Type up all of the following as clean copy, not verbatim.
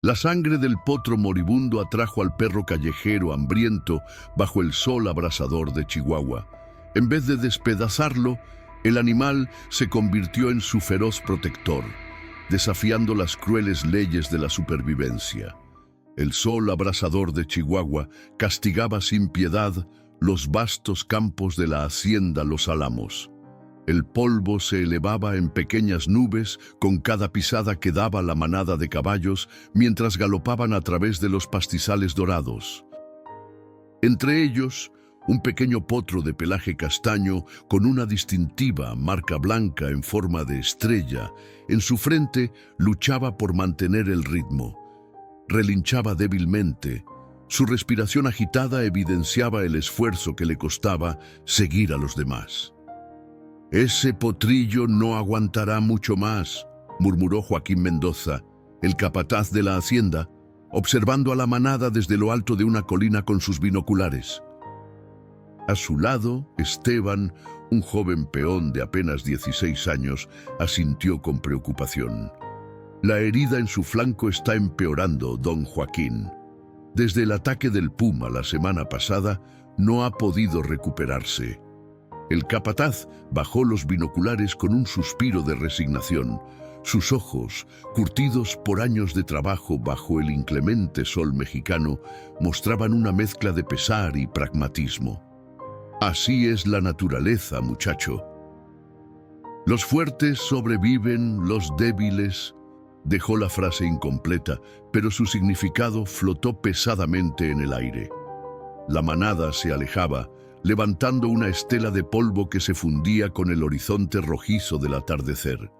La sangre del potro moribundo atrajo al perro callejero hambriento bajo el sol abrasador de Chihuahua. En vez de despedazarlo, el animal se convirtió en su feroz protector, desafiando las crueles leyes de la supervivencia. El sol abrasador de Chihuahua castigaba sin piedad los vastos campos de la hacienda Los Álamos. El polvo se elevaba en pequeñas nubes con cada pisada que daba la manada de caballos mientras galopaban a través de los pastizales dorados. Entre ellos, un pequeño potro de pelaje castaño con una distintiva marca blanca en forma de estrella en su frente luchaba por mantener el ritmo. Relinchaba débilmente. Su respiración agitada evidenciaba el esfuerzo que le costaba seguir a los demás. «Ese potrillo no aguantará mucho más», murmuró Joaquín Mendoza, el capataz de la hacienda, observando a la manada desde lo alto de una colina con sus binoculares. A su lado, Esteban, un joven peón de apenas 16 años, asintió con preocupación. «La herida en su flanco está empeorando, don Joaquín. Desde el ataque del puma la semana pasada, no ha podido recuperarse». El capataz bajó los binoculares con un suspiro de resignación. Sus ojos, curtidos por años de trabajo bajo el inclemente sol mexicano, mostraban una mezcla de pesar y pragmatismo. «Así es la naturaleza, muchacho. Los fuertes sobreviven, los débiles». Dejó la frase incompleta, pero su significado flotó pesadamente en el aire. La manada se alejaba, levantando una estela de polvo que se fundía con el horizonte rojizo del atardecer.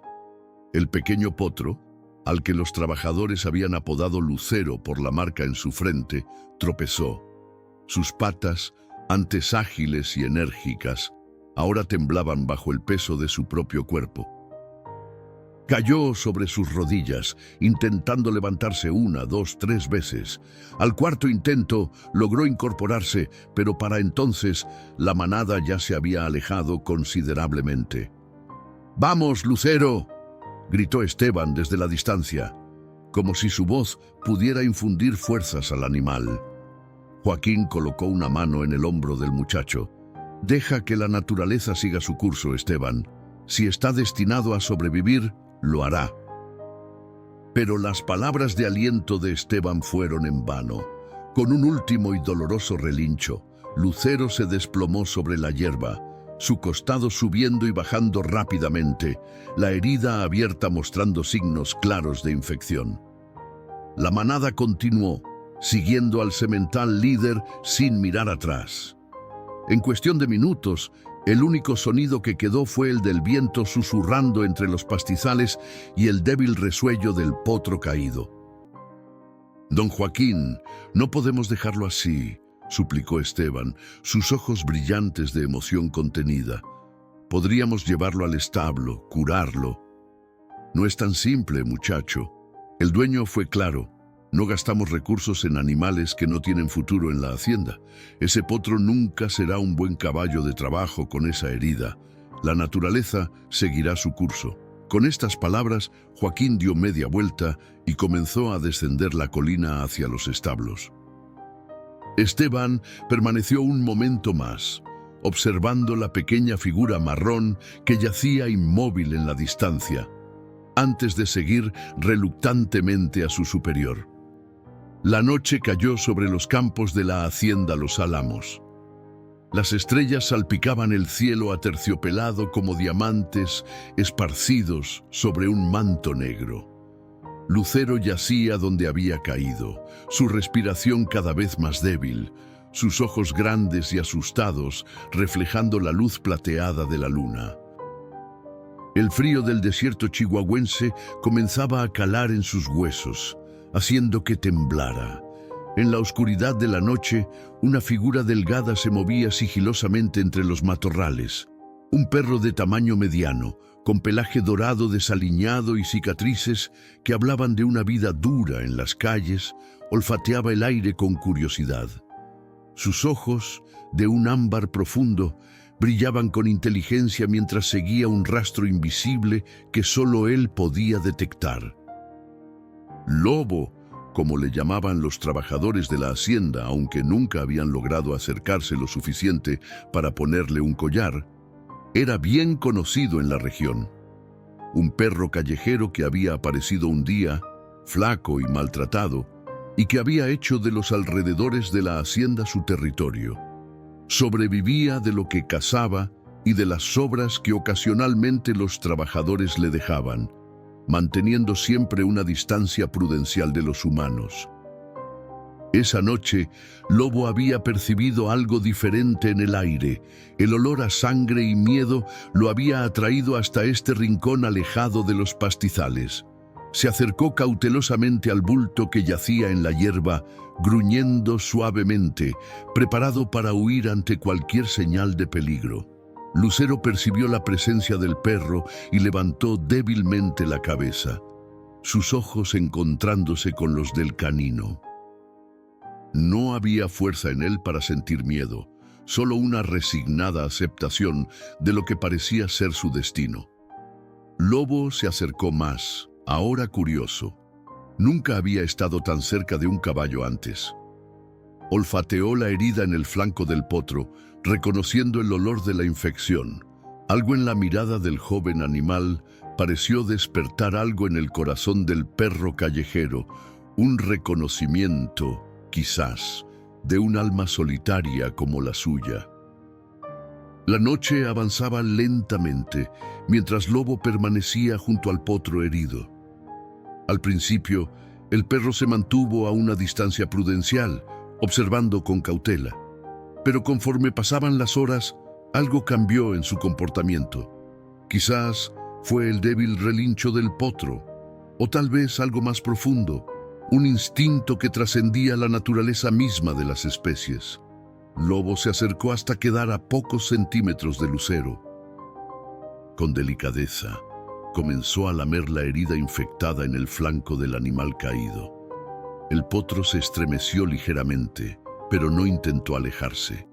El pequeño potro, al que los trabajadores habían apodado Lucero por la marca en su frente, tropezó. Sus patas, antes ágiles y enérgicas, ahora temblaban bajo el peso de su propio cuerpo. Cayó sobre sus rodillas, intentando levantarse 1, 2, 3 veces. Al cuarto intento logró incorporarse, pero para entonces la manada ya se había alejado considerablemente. «¡Vamos, Lucero!», gritó Esteban desde la distancia, como si su voz pudiera infundir fuerzas al animal. Joaquín colocó una mano en el hombro del muchacho. «Deja que la naturaleza siga su curso, Esteban. Si está destinado a sobrevivir, lo hará». Pero las palabras de aliento de Esteban fueron en vano. Con un último y doloroso relincho, Lucero se desplomó sobre la hierba, su costado subiendo y bajando rápidamente, la herida abierta mostrando signos claros de infección. La manada continuó, siguiendo al semental líder sin mirar atrás. En cuestión de minutos, el único sonido que quedó fue el del viento susurrando entre los pastizales y el débil resuello del potro caído. «Don Joaquín, no podemos dejarlo así», suplicó Esteban, sus ojos brillantes de emoción contenida. «Podríamos llevarlo al establo, curarlo». «No es tan simple, muchacho. El dueño fue claro. No gastamos recursos en animales que no tienen futuro en la hacienda. Ese potro nunca será un buen caballo de trabajo con esa herida. La naturaleza seguirá su curso». Con estas palabras, Joaquín dio media vuelta y comenzó a descender la colina hacia los establos. Esteban permaneció un momento más, observando la pequeña figura marrón que yacía inmóvil en la distancia, antes de seguir reluctantemente a su superior. La noche cayó sobre los campos de la hacienda Los Álamos. Las estrellas salpicaban el cielo aterciopelado como diamantes esparcidos sobre un manto negro. Lucero yacía donde había caído, su respiración cada vez más débil, sus ojos grandes y asustados reflejando la luz plateada de la luna. El frío del desierto chihuahuense comenzaba a calar en sus huesos, haciendo que temblara. En la oscuridad de la noche, una figura delgada se movía sigilosamente entre los matorrales. Un perro de tamaño mediano, con pelaje dorado desaliñado y cicatrices que hablaban de una vida dura en las calles, olfateaba el aire con curiosidad. Sus ojos, de un ámbar profundo, brillaban con inteligencia mientras seguía un rastro invisible que solo él podía detectar. «Lobo», como le llamaban los trabajadores de la hacienda, aunque nunca habían logrado acercarse lo suficiente para ponerle un collar, era bien conocido en la región. Un perro callejero que había aparecido un día, flaco y maltratado, y que había hecho de los alrededores de la hacienda su territorio. Sobrevivía de lo que cazaba y de las sobras que ocasionalmente los trabajadores le dejaban, manteniendo siempre una distancia prudencial de los humanos. Esa noche, Lobo había percibido algo diferente en el aire. El olor a sangre y miedo lo había atraído hasta este rincón alejado de los pastizales. Se acercó cautelosamente al bulto que yacía en la hierba, gruñendo suavemente, preparado para huir ante cualquier señal de peligro. Lucero percibió la presencia del perro y levantó débilmente la cabeza, sus ojos encontrándose con los del canino. No había fuerza en él para sentir miedo, solo una resignada aceptación de lo que parecía ser su destino. Lobo se acercó más, ahora curioso. Nunca había estado tan cerca de un caballo antes. Olfateó la herida en el flanco del potro, reconociendo el olor de la infección. Algo en la mirada del joven animal pareció despertar algo en el corazón del perro callejero, un reconocimiento, quizás, de un alma solitaria como la suya. La noche avanzaba lentamente, mientras Lobo permanecía junto al potro herido. Al principio, el perro se mantuvo a una distancia prudencial, observando con cautela. Pero conforme pasaban las horas, algo cambió en su comportamiento. Quizás fue el débil relincho del potro, o tal vez algo más profundo, un instinto que trascendía la naturaleza misma de las especies. Lobo se acercó hasta quedar a pocos centímetros de Lucero. Con delicadeza, comenzó a lamer la herida infectada en el flanco del animal caído. El potro se estremeció ligeramente, pero no intentó alejarse.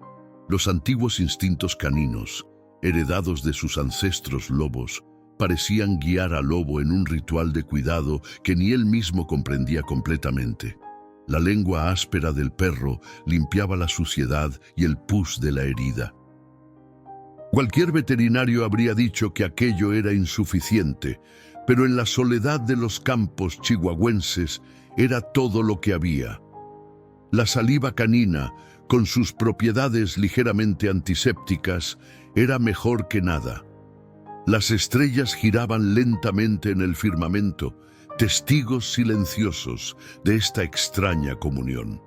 Los antiguos instintos caninos, heredados de sus ancestros lobos, parecían guiar a Lobo en un ritual de cuidado que ni él mismo comprendía completamente. La lengua áspera del perro limpiaba la suciedad y el pus de la herida. Cualquier veterinario habría dicho que aquello era insuficiente, pero en la soledad de los campos chihuahuenses era todo lo que había. La saliva canina, con sus propiedades ligeramente antisépticas, era mejor que nada. Las estrellas giraban lentamente en el firmamento, testigos silenciosos de esta extraña comunión.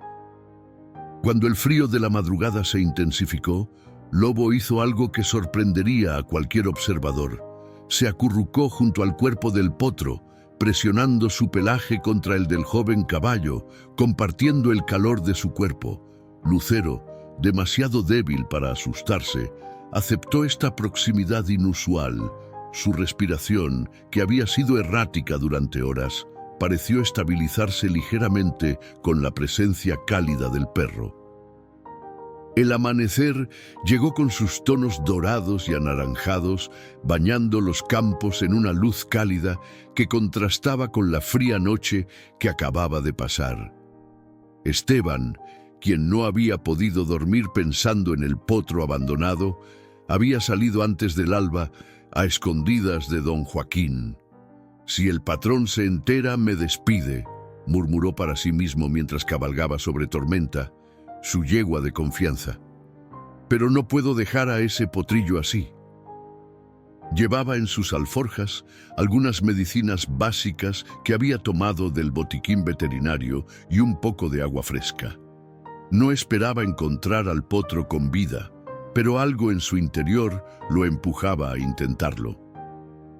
Cuando el frío de la madrugada se intensificó, Lobo hizo algo que sorprendería a cualquier observador. Se acurrucó junto al cuerpo del potro, presionando su pelaje contra el del joven caballo, compartiendo el calor de su cuerpo. Lucero, demasiado débil para asustarse, aceptó esta proximidad inusual. Su respiración, que había sido errática durante horas, pareció estabilizarse ligeramente con la presencia cálida del perro. El amanecer llegó con sus tonos dorados y anaranjados, bañando los campos en una luz cálida que contrastaba con la fría noche que acababa de pasar. Esteban, quien no había podido dormir pensando en el potro abandonado, había salido antes del alba a escondidas de don Joaquín. «Si el patrón se entera, me despide», murmuró para sí mismo mientras cabalgaba sobre Tormenta, su yegua de confianza. «Pero no puedo dejar a ese potrillo así». Llevaba en sus alforjas algunas medicinas básicas que había tomado del botiquín veterinario y un poco de agua fresca. No esperaba encontrar al potro con vida, pero algo en su interior lo empujaba a intentarlo.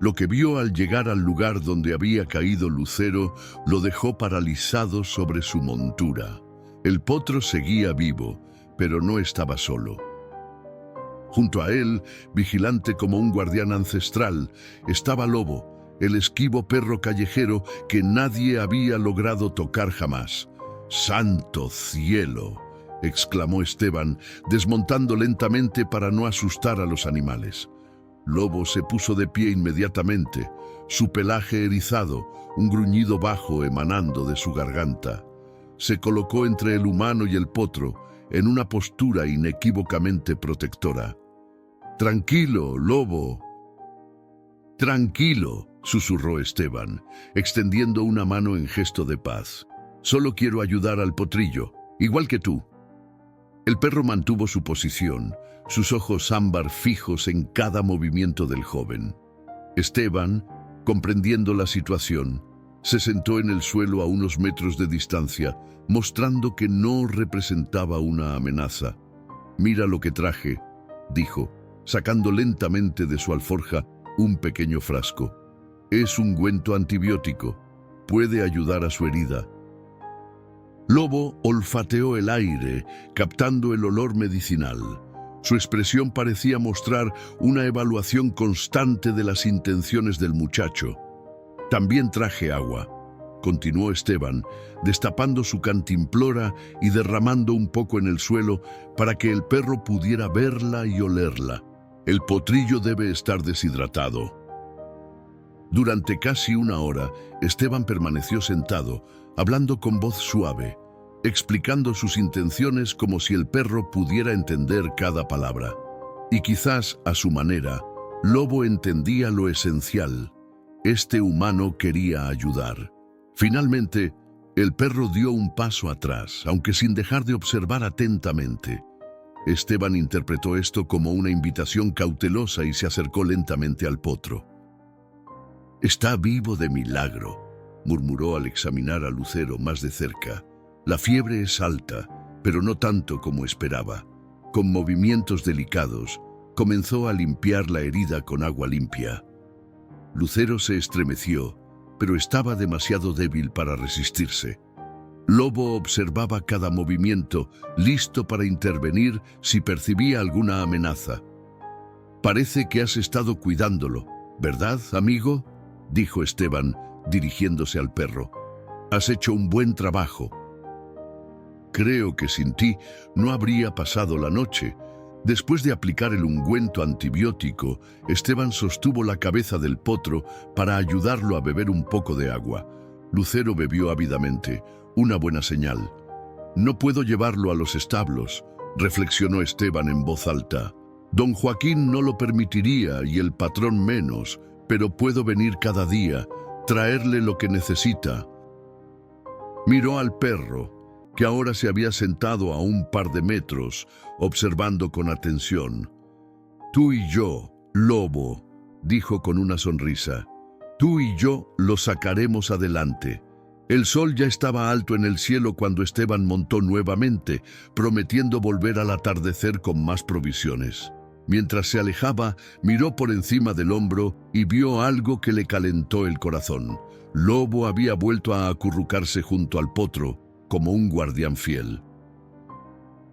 Lo que vio al llegar al lugar donde había caído Lucero lo dejó paralizado sobre su montura. El potro seguía vivo, pero no estaba solo. Junto a él, vigilante como un guardián ancestral, estaba Lobo, el esquivo perro callejero que nadie había logrado tocar jamás. «¡Santo cielo!», exclamó Esteban, desmontando lentamente para no asustar a los animales. Lobo se puso de pie inmediatamente, su pelaje erizado, un gruñido bajo emanando de su garganta. Se colocó entre el humano y el potro, en una postura inequívocamente protectora. «Tranquilo, lobo». «Tranquilo», susurró Esteban, extendiendo una mano en gesto de paz. «Solo quiero ayudar al potrillo, igual que tú». El perro mantuvo su posición, sus ojos ámbar fijos en cada movimiento del joven. Esteban, comprendiendo la situación, se sentó en el suelo a unos metros de distancia, mostrando que no representaba una amenaza. «Mira lo que traje», dijo, sacando lentamente de su alforja un pequeño frasco. «Es un ungüento antibiótico. Puede ayudar a su herida». Lobo olfateó el aire, captando el olor medicinal. Su expresión parecía mostrar una evaluación constante de las intenciones del muchacho. «También traje agua», continuó Esteban, destapando su cantimplora y derramando un poco en el suelo para que el perro pudiera verla y olerla. «El potrillo debe estar deshidratado». Durante casi una hora, Esteban permaneció sentado, hablando con voz suave, explicando sus intenciones como si el perro pudiera entender cada palabra. Y quizás, a su manera, Lobo entendía lo esencial. Este humano quería ayudar. Finalmente, el perro dio un paso atrás, aunque sin dejar de observar atentamente. Esteban interpretó esto como una invitación cautelosa y se acercó lentamente al potro. «Está vivo de milagro», murmuró al examinar a Lucero más de cerca. «La fiebre es alta, pero no tanto como esperaba». Con movimientos delicados, comenzó a limpiar la herida con agua limpia. Lucero se estremeció, pero estaba demasiado débil para resistirse. Lobo observaba cada movimiento, listo para intervenir si percibía alguna amenaza. «Parece que has estado cuidándolo, ¿verdad, amigo?», dijo Esteban, dirigiéndose al perro. «Has hecho un buen trabajo. Creo que sin ti no habría pasado la noche». Después de aplicar el ungüento antibiótico, Esteban sostuvo la cabeza del potro para ayudarlo a beber un poco de agua. Lucero bebió ávidamente, una buena señal. «No puedo llevarlo a los establos», reflexionó Esteban en voz alta. «Don Joaquín no lo permitiría y el patrón menos, pero puedo venir cada día, traerle lo que necesita». Miró al perro, que ahora se había sentado a un par de metros, observando con atención. «Tú y yo, Lobo», dijo con una sonrisa. «Tú y yo lo sacaremos adelante». El sol ya estaba alto en el cielo cuando Esteban montó nuevamente, prometiendo volver al atardecer con más provisiones. Mientras se alejaba, miró por encima del hombro y vio algo que le calentó el corazón. Lobo había vuelto a acurrucarse junto al potro, como un guardián fiel.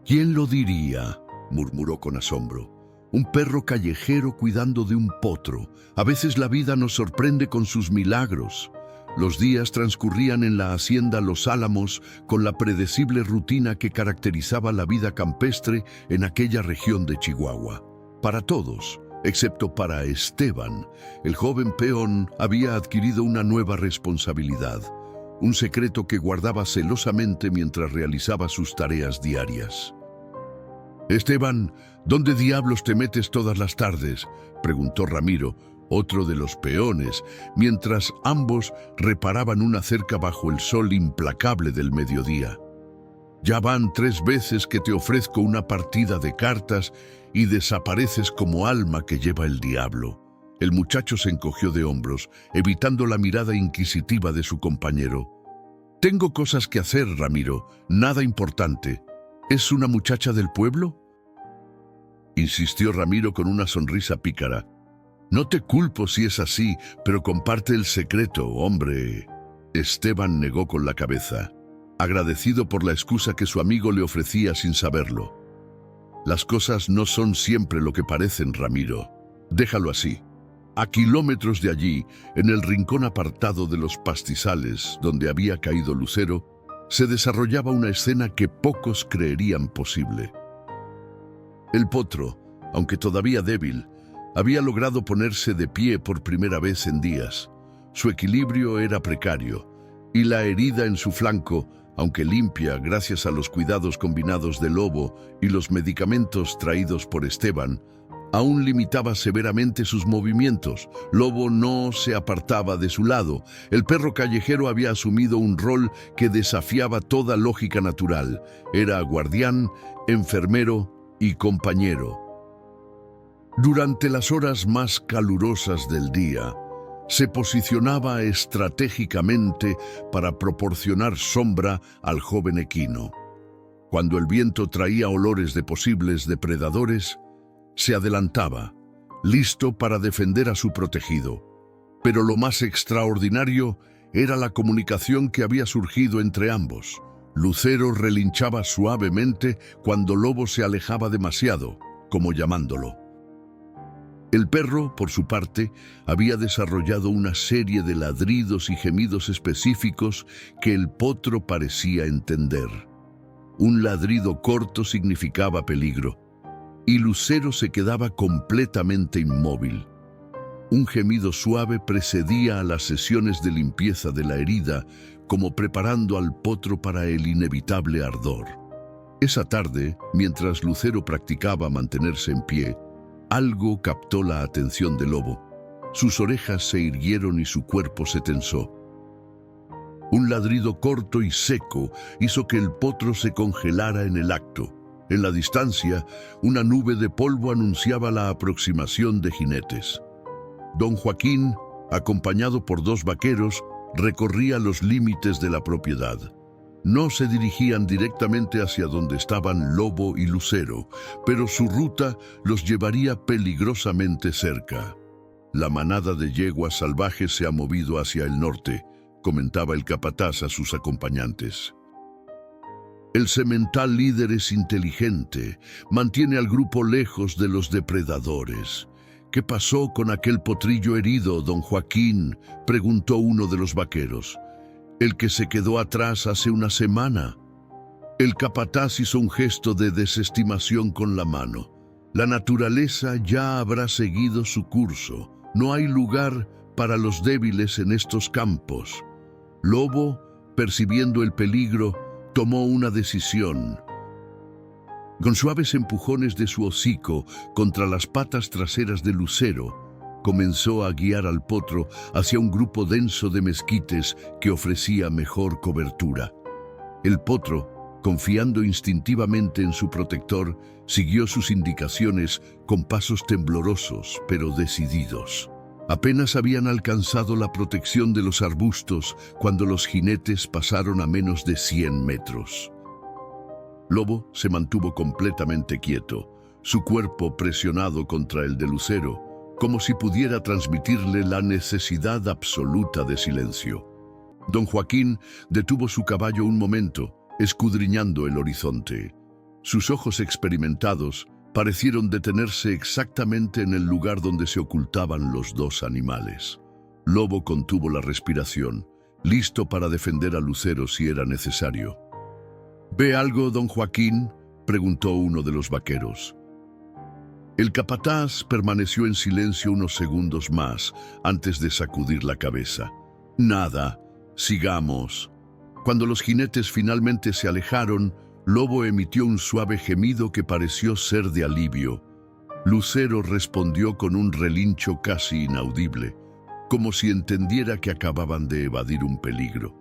«¿Quién lo diría?», murmuró con asombro. «Un perro callejero cuidando de un potro. A veces la vida nos sorprende con sus milagros». Los días transcurrían en la hacienda Los Álamos con la predecible rutina que caracterizaba la vida campestre en aquella región de Chihuahua. Para todos, excepto para Esteban, el joven peón había adquirido una nueva responsabilidad, un secreto que guardaba celosamente mientras realizaba sus tareas diarias. «Esteban, ¿dónde diablos te metes todas las tardes?», preguntó Ramiro, otro de los peones, mientras ambos reparaban una cerca bajo el sol implacable del mediodía. «Ya van 3 veces que te ofrezco una partida de cartas y desapareces como alma que lleva el diablo». El muchacho se encogió de hombros, evitando la mirada inquisitiva de su compañero. «Tengo cosas que hacer, Ramiro, nada importante. ¿Es una muchacha del pueblo?», insistió Ramiro con una sonrisa pícara. «No te culpo si es así, pero comparte el secreto, hombre». Esteban negó con la cabeza, agradecido por la excusa que su amigo le ofrecía sin saberlo. «Las cosas no son siempre lo que parecen, Ramiro. Déjalo así». A kilómetros de allí, en el rincón apartado de los pastizales donde había caído Lucero, se desarrollaba una escena que pocos creerían posible. El potro, aunque todavía débil, había logrado ponerse de pie por primera vez en días. Su equilibrio era precario, y la herida en su flanco, aunque limpia gracias a los cuidados combinados del lobo y los medicamentos traídos por Esteban, aún limitaba severamente sus movimientos. Lobo no se apartaba de su lado. El perro callejero había asumido un rol que desafiaba toda lógica natural. Era guardián, enfermero y compañero. Durante las horas más calurosas del día, se posicionaba estratégicamente para proporcionar sombra al joven equino. Cuando el viento traía olores de posibles depredadores, se adelantaba, listo para defender a su protegido. Pero lo más extraordinario era la comunicación que había surgido entre ambos. Lucero relinchaba suavemente cuando Lobo se alejaba demasiado, como llamándolo. El perro, por su parte, había desarrollado una serie de ladridos y gemidos específicos que el potro parecía entender. Un ladrido corto significaba peligro, y Lucero se quedaba completamente inmóvil. Un gemido suave precedía a las sesiones de limpieza de la herida, como preparando al potro para el inevitable ardor. Esa tarde, mientras Lucero practicaba mantenerse en pie, algo captó la atención del lobo. Sus orejas se irguieron y su cuerpo se tensó. Un ladrido corto y seco hizo que el potro se congelara en el acto. En la distancia, una nube de polvo anunciaba la aproximación de jinetes. Don Joaquín, acompañado por 2 vaqueros, recorría los límites de la propiedad. No se dirigían directamente hacia donde estaban Lobo y Lucero, pero su ruta los llevaría peligrosamente cerca. La manada de yeguas salvajes se ha movido hacia el norte, comentaba el capataz a sus acompañantes. El semental líder es inteligente, mantiene al grupo lejos de los depredadores. ¿Qué pasó con aquel potrillo herido, don Joaquín?, preguntó uno de los vaqueros. El que se quedó atrás hace una semana. El capataz hizo un gesto de desestimación con la mano. La naturaleza ya habrá seguido su curso. No hay lugar para los débiles en estos campos. Lobo, percibiendo el peligro, tomó una decisión. Con suaves empujones de su hocico contra las patas traseras de Lucero, comenzó a guiar al potro hacia un grupo denso de mezquites que ofrecía mejor cobertura. El potro, confiando instintivamente en su protector, siguió sus indicaciones con pasos temblorosos pero decididos. Apenas habían alcanzado la protección de los arbustos cuando los jinetes pasaron a menos de 100 metros. Lobo se mantuvo completamente quieto, su cuerpo presionado contra el de Lucero, como si pudiera transmitirle la necesidad absoluta de silencio. Don Joaquín detuvo su caballo un momento, escudriñando el horizonte. Sus ojos experimentados parecieron detenerse exactamente en el lugar donde se ocultaban los 2 animales. Lobo contuvo la respiración, listo para defender a Lucero si era necesario. ¿Ve algo, don Joaquín?, preguntó uno de los vaqueros. El capataz permaneció en silencio unos segundos más antes de sacudir la cabeza. Nada, sigamos. Cuando los jinetes finalmente se alejaron, Lobo emitió un suave gemido que pareció ser de alivio. Lucero respondió con un relincho casi inaudible, como si entendiera que acababan de evadir un peligro.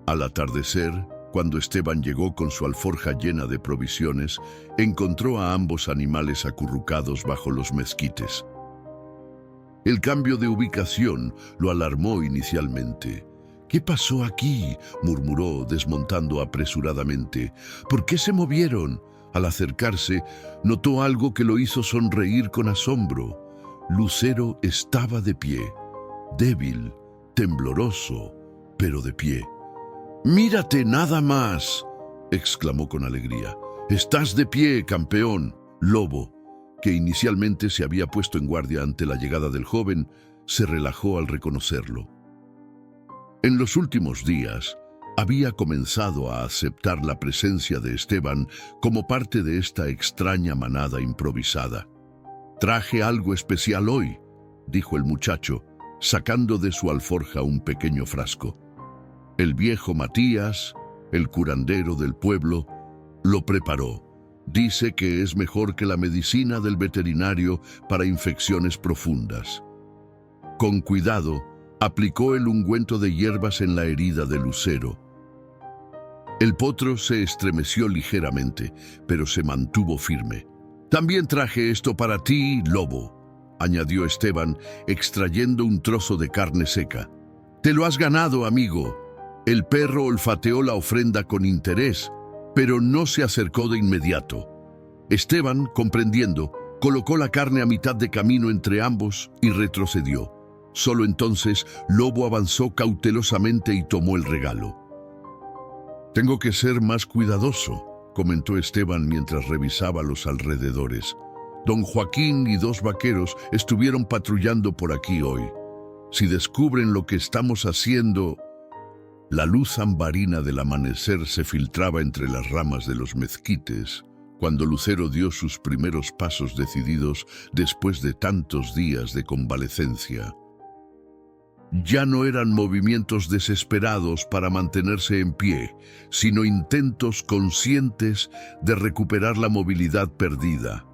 Al atardecer, cuando Esteban llegó con su alforja llena de provisiones, encontró a ambos animales acurrucados bajo los mezquites. El cambio de ubicación lo alarmó inicialmente. «¿Qué pasó aquí?», murmuró, desmontando apresuradamente. «¿Por qué se movieron?». Al acercarse, notó algo que lo hizo sonreír con asombro. Lucero estaba de pie, débil, tembloroso, pero de pie. «Mírate nada más», exclamó con alegría. «Estás de pie, campeón». Lobo, que inicialmente se había puesto en guardia ante la llegada del joven, se relajó al reconocerlo. En los últimos días, había comenzado a aceptar la presencia de Esteban como parte de esta extraña manada improvisada. «Traje algo especial hoy», dijo el muchacho, sacando de su alforja un pequeño frasco. El viejo Matías, el curandero del pueblo, lo preparó. Dice que es mejor que la medicina del veterinario para infecciones profundas. Con cuidado, aplicó el ungüento de hierbas en la herida de Lucero. El potro se estremeció ligeramente, pero se mantuvo firme. «También traje esto para ti, lobo», añadió Esteban, extrayendo un trozo de carne seca. «Te lo has ganado, amigo». El perro olfateó la ofrenda con interés, pero no se acercó de inmediato. Esteban, comprendiendo, colocó la carne a mitad de camino entre ambos y retrocedió. Solo entonces, Lobo avanzó cautelosamente y tomó el regalo. «Tengo que ser más cuidadoso», comentó Esteban mientras revisaba los alrededores. «Don Joaquín y 2 vaqueros estuvieron patrullando por aquí hoy. Si descubren lo que estamos haciendo...» La luz ambarina del amanecer se filtraba entre las ramas de los mezquites cuando Lucero dio sus primeros pasos decididos después de tantos días de convalecencia. Ya no eran movimientos desesperados para mantenerse en pie, sino intentos conscientes de recuperar la movilidad perdida.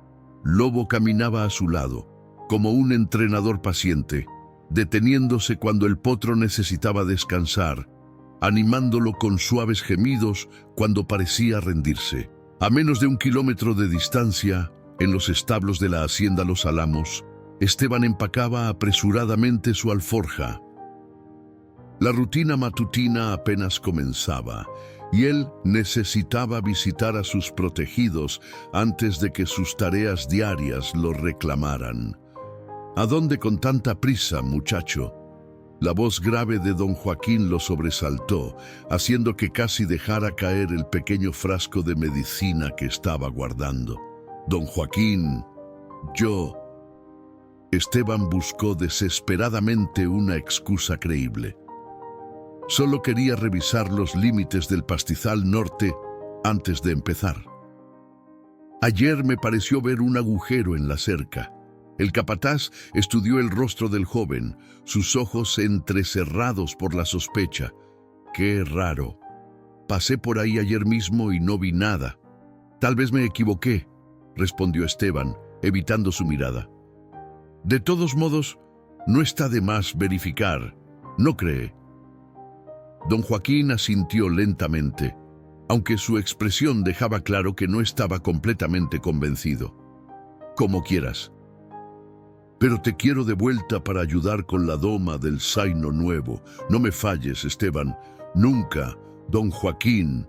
Lobo caminaba a su lado, como un entrenador paciente, deteniéndose cuando el potro necesitaba descansar, animándolo con suaves gemidos cuando parecía rendirse. A menos de 1 kilómetro de distancia, en los establos de la hacienda Los Álamos, Esteban empacaba apresuradamente su alforja. La rutina matutina apenas comenzaba, y él necesitaba visitar a sus protegidos antes de que sus tareas diarias lo reclamaran. «¿A dónde con tanta prisa, muchacho?». La voz grave de don Joaquín lo sobresaltó, haciendo que casi dejara caer el pequeño frasco de medicina que estaba guardando. «Don Joaquín, yo...». Esteban buscó desesperadamente una excusa creíble. Solo quería revisar los límites del pastizal norte antes de empezar. «Ayer me pareció ver un agujero en la cerca». El capataz estudió el rostro del joven, sus ojos entrecerrados por la sospecha. «Qué raro. Pasé por ahí ayer mismo y no vi nada. Tal vez me equivoqué», respondió Esteban, evitando su mirada. «De todos modos, no está de más verificar, ¿no cree?». Don Joaquín asintió lentamente, aunque su expresión dejaba claro que no estaba completamente convencido. «Como quieras. Pero te quiero de vuelta para ayudar con la doma del zaino nuevo. No me falles, Esteban. Nunca, don Joaquín».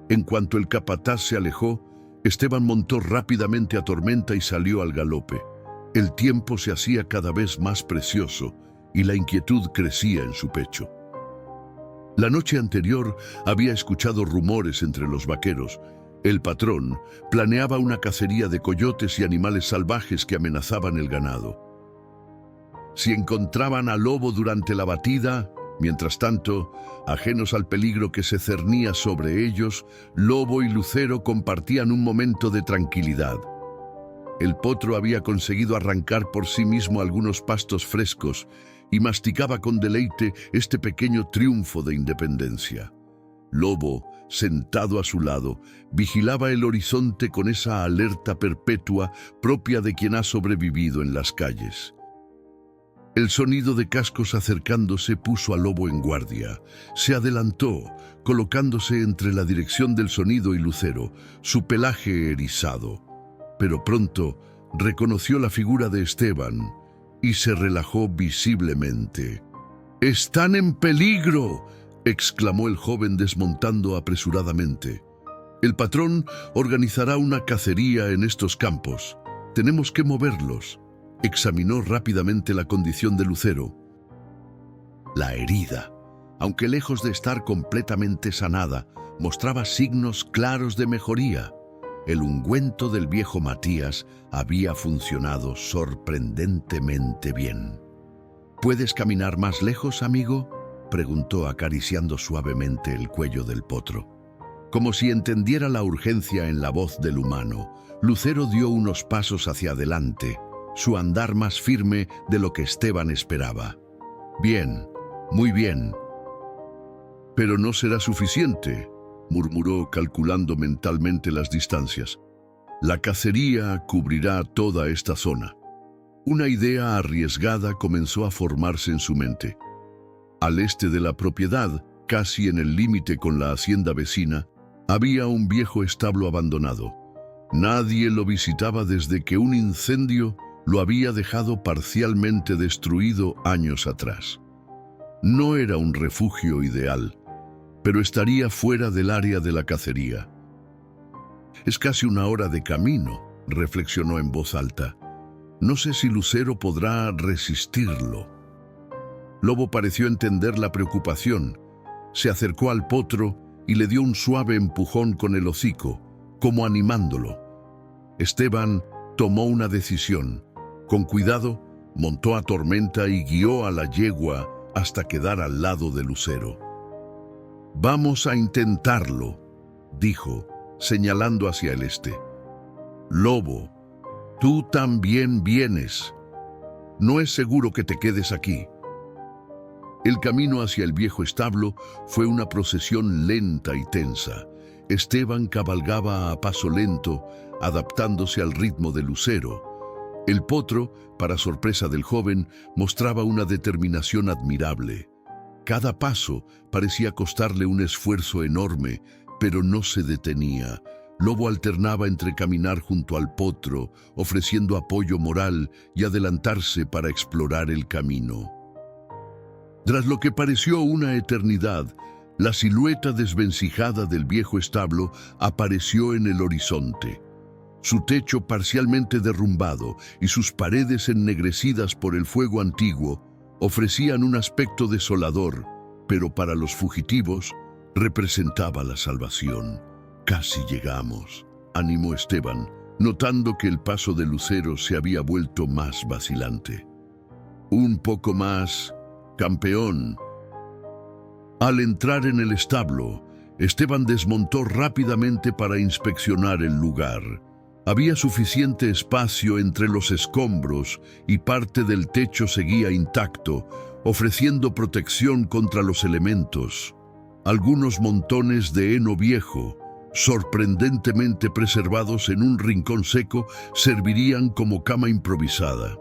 En cuanto el capataz se alejó, Esteban montó rápidamente a Tormenta y salió al galope. El tiempo se hacía cada vez más precioso y la inquietud crecía en su pecho. La noche anterior había escuchado rumores entre los vaqueros. El patrón planeaba una cacería de coyotes y animales salvajes que amenazaban el ganado. Si encontraban a Lobo durante la batida, mientras tanto, ajenos al peligro que se cernía sobre ellos, Lobo y Lucero compartían un momento de tranquilidad. El potro había conseguido arrancar por sí mismo algunos pastos frescos y masticaba con deleite este pequeño triunfo de independencia. Lobo, sentado a su lado, vigilaba el horizonte con esa alerta perpetua propia de quien ha sobrevivido en las calles. El sonido de cascos acercándose puso a Lobo en guardia. Se adelantó, colocándose entre la dirección del sonido y Lucero, su pelaje erizado. Pero pronto reconoció la figura de Esteban y se relajó visiblemente. «¡Están en peligro!», exclamó el joven desmontando apresuradamente. «El patrón organizará una cacería en estos campos. Tenemos que moverlos». Examinó rápidamente la condición de Lucero. La herida, aunque lejos de estar completamente sanada, mostraba signos claros de mejoría. El ungüento del viejo Matías había funcionado sorprendentemente bien. «¿Puedes caminar más lejos, amigo?», preguntó acariciando suavemente el cuello del potro. Como si entendiera la urgencia en la voz del humano, Lucero dio unos pasos hacia adelante, su andar más firme de lo que Esteban esperaba. Bien, muy bien. Pero no será suficiente, murmuró calculando mentalmente las distancias. La cacería cubrirá toda esta zona. Una idea arriesgada comenzó a formarse en su mente. Al este de la propiedad, casi en el límite con la hacienda vecina, había un viejo establo abandonado. Nadie lo visitaba desde que un incendio lo había dejado parcialmente destruido años atrás. No era un refugio ideal, pero estaría fuera del área de la cacería. Es casi una hora de camino, reflexionó en voz alta. No sé si Lucero podrá resistirlo. Lobo pareció entender la preocupación. Se acercó al potro y le dio un suave empujón con el hocico, como animándolo. Esteban tomó una decisión. Con cuidado, montó a Tormenta y guió a la yegua hasta quedar al lado de Lucero. «Vamos a intentarlo», dijo, señalando hacia el este. «Lobo, tú también vienes. No es seguro que te quedes aquí». El camino hacia el viejo establo fue una procesión lenta y tensa. Esteban cabalgaba a paso lento, adaptándose al ritmo de Lucero. El potro, para sorpresa del joven, mostraba una determinación admirable. Cada paso parecía costarle un esfuerzo enorme, pero no se detenía. Lobo alternaba entre caminar junto al potro, ofreciendo apoyo moral y adelantarse para explorar el camino. Tras lo que pareció una eternidad, la silueta desvencijada del viejo establo apareció en el horizonte. Su techo parcialmente derrumbado y sus paredes ennegrecidas por el fuego antiguo ofrecían un aspecto desolador, pero para los fugitivos representaba la salvación. «Casi llegamos», animó Esteban, notando que el paso de Lucero se había vuelto más vacilante. «Un poco más, campeón». Al entrar en el establo, Esteban desmontó rápidamente para inspeccionar el lugar. Había suficiente espacio entre los escombros y parte del techo seguía intacto, ofreciendo protección contra los elementos. Algunos montones de heno viejo, sorprendentemente preservados en un rincón seco, servirían como cama improvisada.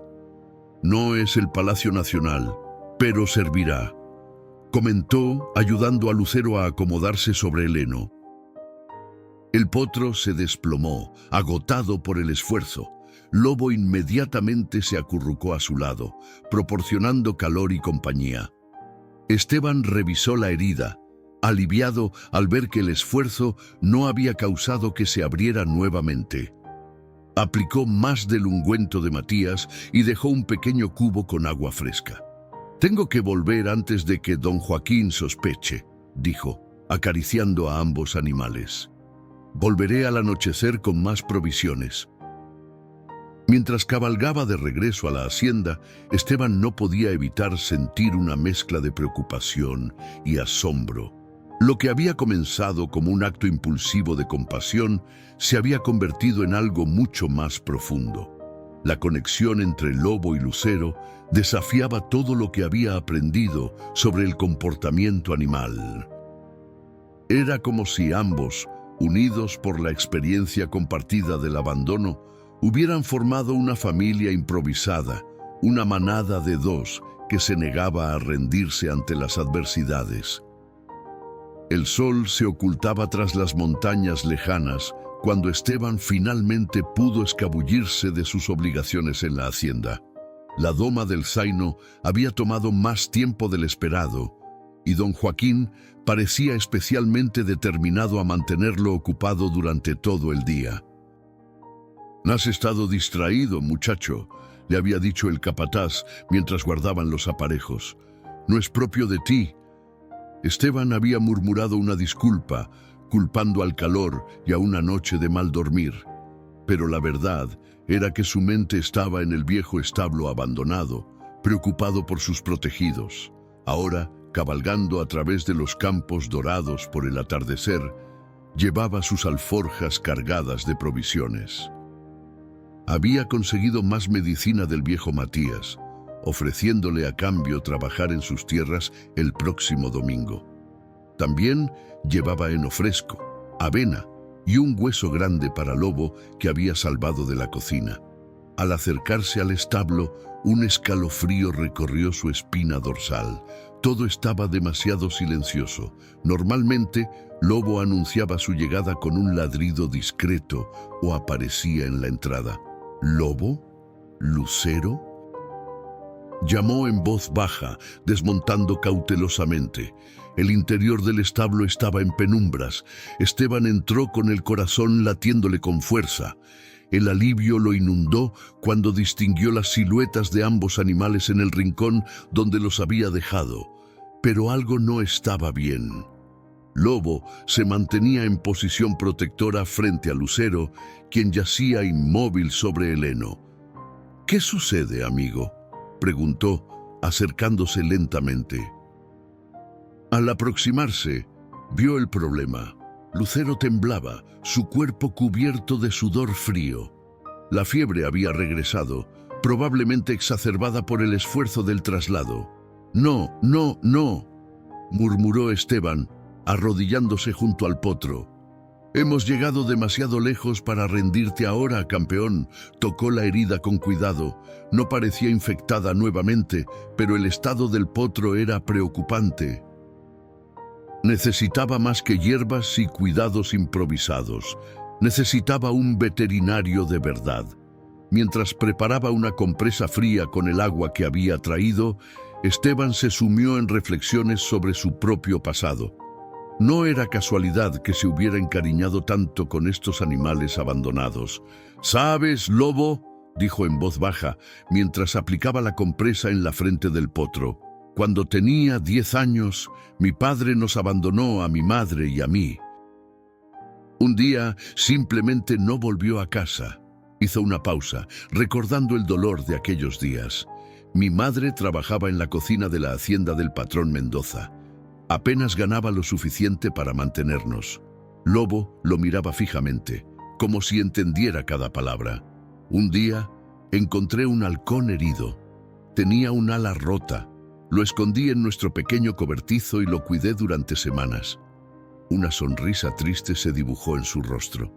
«No es el Palacio Nacional, pero servirá», comentó, ayudando a Lucero a acomodarse sobre el heno. El potro se desplomó, agotado por el esfuerzo. Lobo inmediatamente se acurrucó a su lado, proporcionando calor y compañía. Esteban revisó la herida, aliviado al ver que el esfuerzo no había causado que se abriera nuevamente. Aplicó más del ungüento de Matías y dejó un pequeño cubo con agua fresca. «Tengo que volver antes de que don Joaquín sospeche», dijo, acariciando a ambos animales. «Volveré al anochecer con más provisiones». Mientras cabalgaba de regreso a la hacienda, Esteban no podía evitar sentir una mezcla de preocupación y asombro. Lo que había comenzado como un acto impulsivo de compasión se había convertido en algo mucho más profundo. La conexión entre Lobo y Lucero desafiaba todo lo que había aprendido sobre el comportamiento animal. Era como si ambos, unidos por la experiencia compartida del abandono, hubieran formado una familia improvisada, una manada de dos que se negaba a rendirse ante las adversidades. El sol se ocultaba tras las montañas lejanas cuando Esteban finalmente pudo escabullirse de sus obligaciones en la hacienda. La doma del zaino había tomado más tiempo del esperado, y don Joaquín parecía especialmente determinado a mantenerlo ocupado durante todo el día. «Has estado distraído, muchacho», le había dicho el capataz mientras guardaban los aparejos. «No es propio de ti». Esteban había murmurado una disculpa, culpando al calor y a una noche de mal dormir. Pero la verdad era que su mente estaba en el viejo establo abandonado, preocupado por sus protegidos. Ahora, cabalgando a través de los campos dorados por el atardecer, llevaba sus alforjas cargadas de provisiones. Había conseguido más medicina del viejo Matías, ofreciéndole a cambio trabajar en sus tierras el próximo domingo. También llevaba heno fresco, avena y un hueso grande para Lobo que había salvado de la cocina. Al acercarse al establo, un escalofrío recorrió su espina dorsal. Todo estaba demasiado silencioso. Normalmente, Lobo anunciaba su llegada con un ladrido discreto o aparecía en la entrada. ¿Lobo? ¿Lucero? Llamó en voz baja, desmontando cautelosamente. El interior del establo estaba en penumbras. Esteban entró con el corazón latiéndole con fuerza. El alivio lo inundó cuando distinguió las siluetas de ambos animales en el rincón donde los había dejado. Pero algo no estaba bien. Lobo se mantenía en posición protectora frente a Lucero, quien yacía inmóvil sobre el heno. «¿Qué sucede, amigo?», preguntó, acercándose lentamente. Al aproximarse, vio el problema. Lucero temblaba, su cuerpo cubierto de sudor frío. La fiebre había regresado, probablemente exacerbada por el esfuerzo del traslado. «No, no, no», murmuró Esteban, arrodillándose junto al potro. «Hemos llegado demasiado lejos para rendirte ahora, campeón». Tocó la herida con cuidado. No parecía infectada nuevamente, pero el estado del potro era preocupante. Necesitaba más que hierbas y cuidados improvisados. Necesitaba un veterinario de verdad. Mientras preparaba una compresa fría con el agua que había traído, Esteban se sumió en reflexiones sobre su propio pasado. No era casualidad que se hubiera encariñado tanto con estos animales abandonados. «¿Sabes, Lobo?», dijo en voz baja, mientras aplicaba la compresa en la frente del potro. «Cuando tenía 10 años, mi padre nos abandonó a mi madre y a mí. Un día simplemente no volvió a casa». Hizo una pausa, recordando el dolor de aquellos días. «Mi madre trabajaba en la cocina de la hacienda del patrón Mendoza. Apenas ganaba lo suficiente para mantenernos». Lobo lo miraba fijamente, como si entendiera cada palabra. «Un día encontré un halcón herido. Tenía un ala rota. Lo escondí en nuestro pequeño cobertizo y lo cuidé durante semanas». Una sonrisa triste se dibujó en su rostro.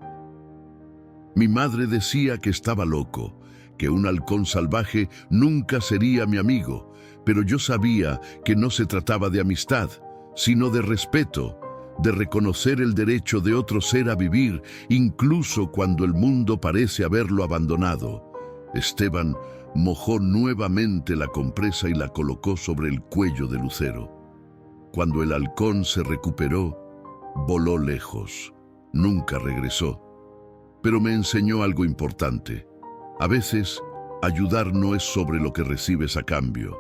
«Mi madre decía que estaba loco, que un halcón salvaje nunca sería mi amigo, pero yo sabía que no se trataba de amistad, sino de respeto, de reconocer el derecho de otro ser a vivir, incluso cuando el mundo parece haberlo abandonado». Esteban mojó nuevamente la compresa y la colocó sobre el cuello de Lucero. Cuando el halcón se recuperó, voló lejos. Nunca regresó. Pero me enseñó algo importante. A veces, ayudar no es sobre lo que recibes a cambio.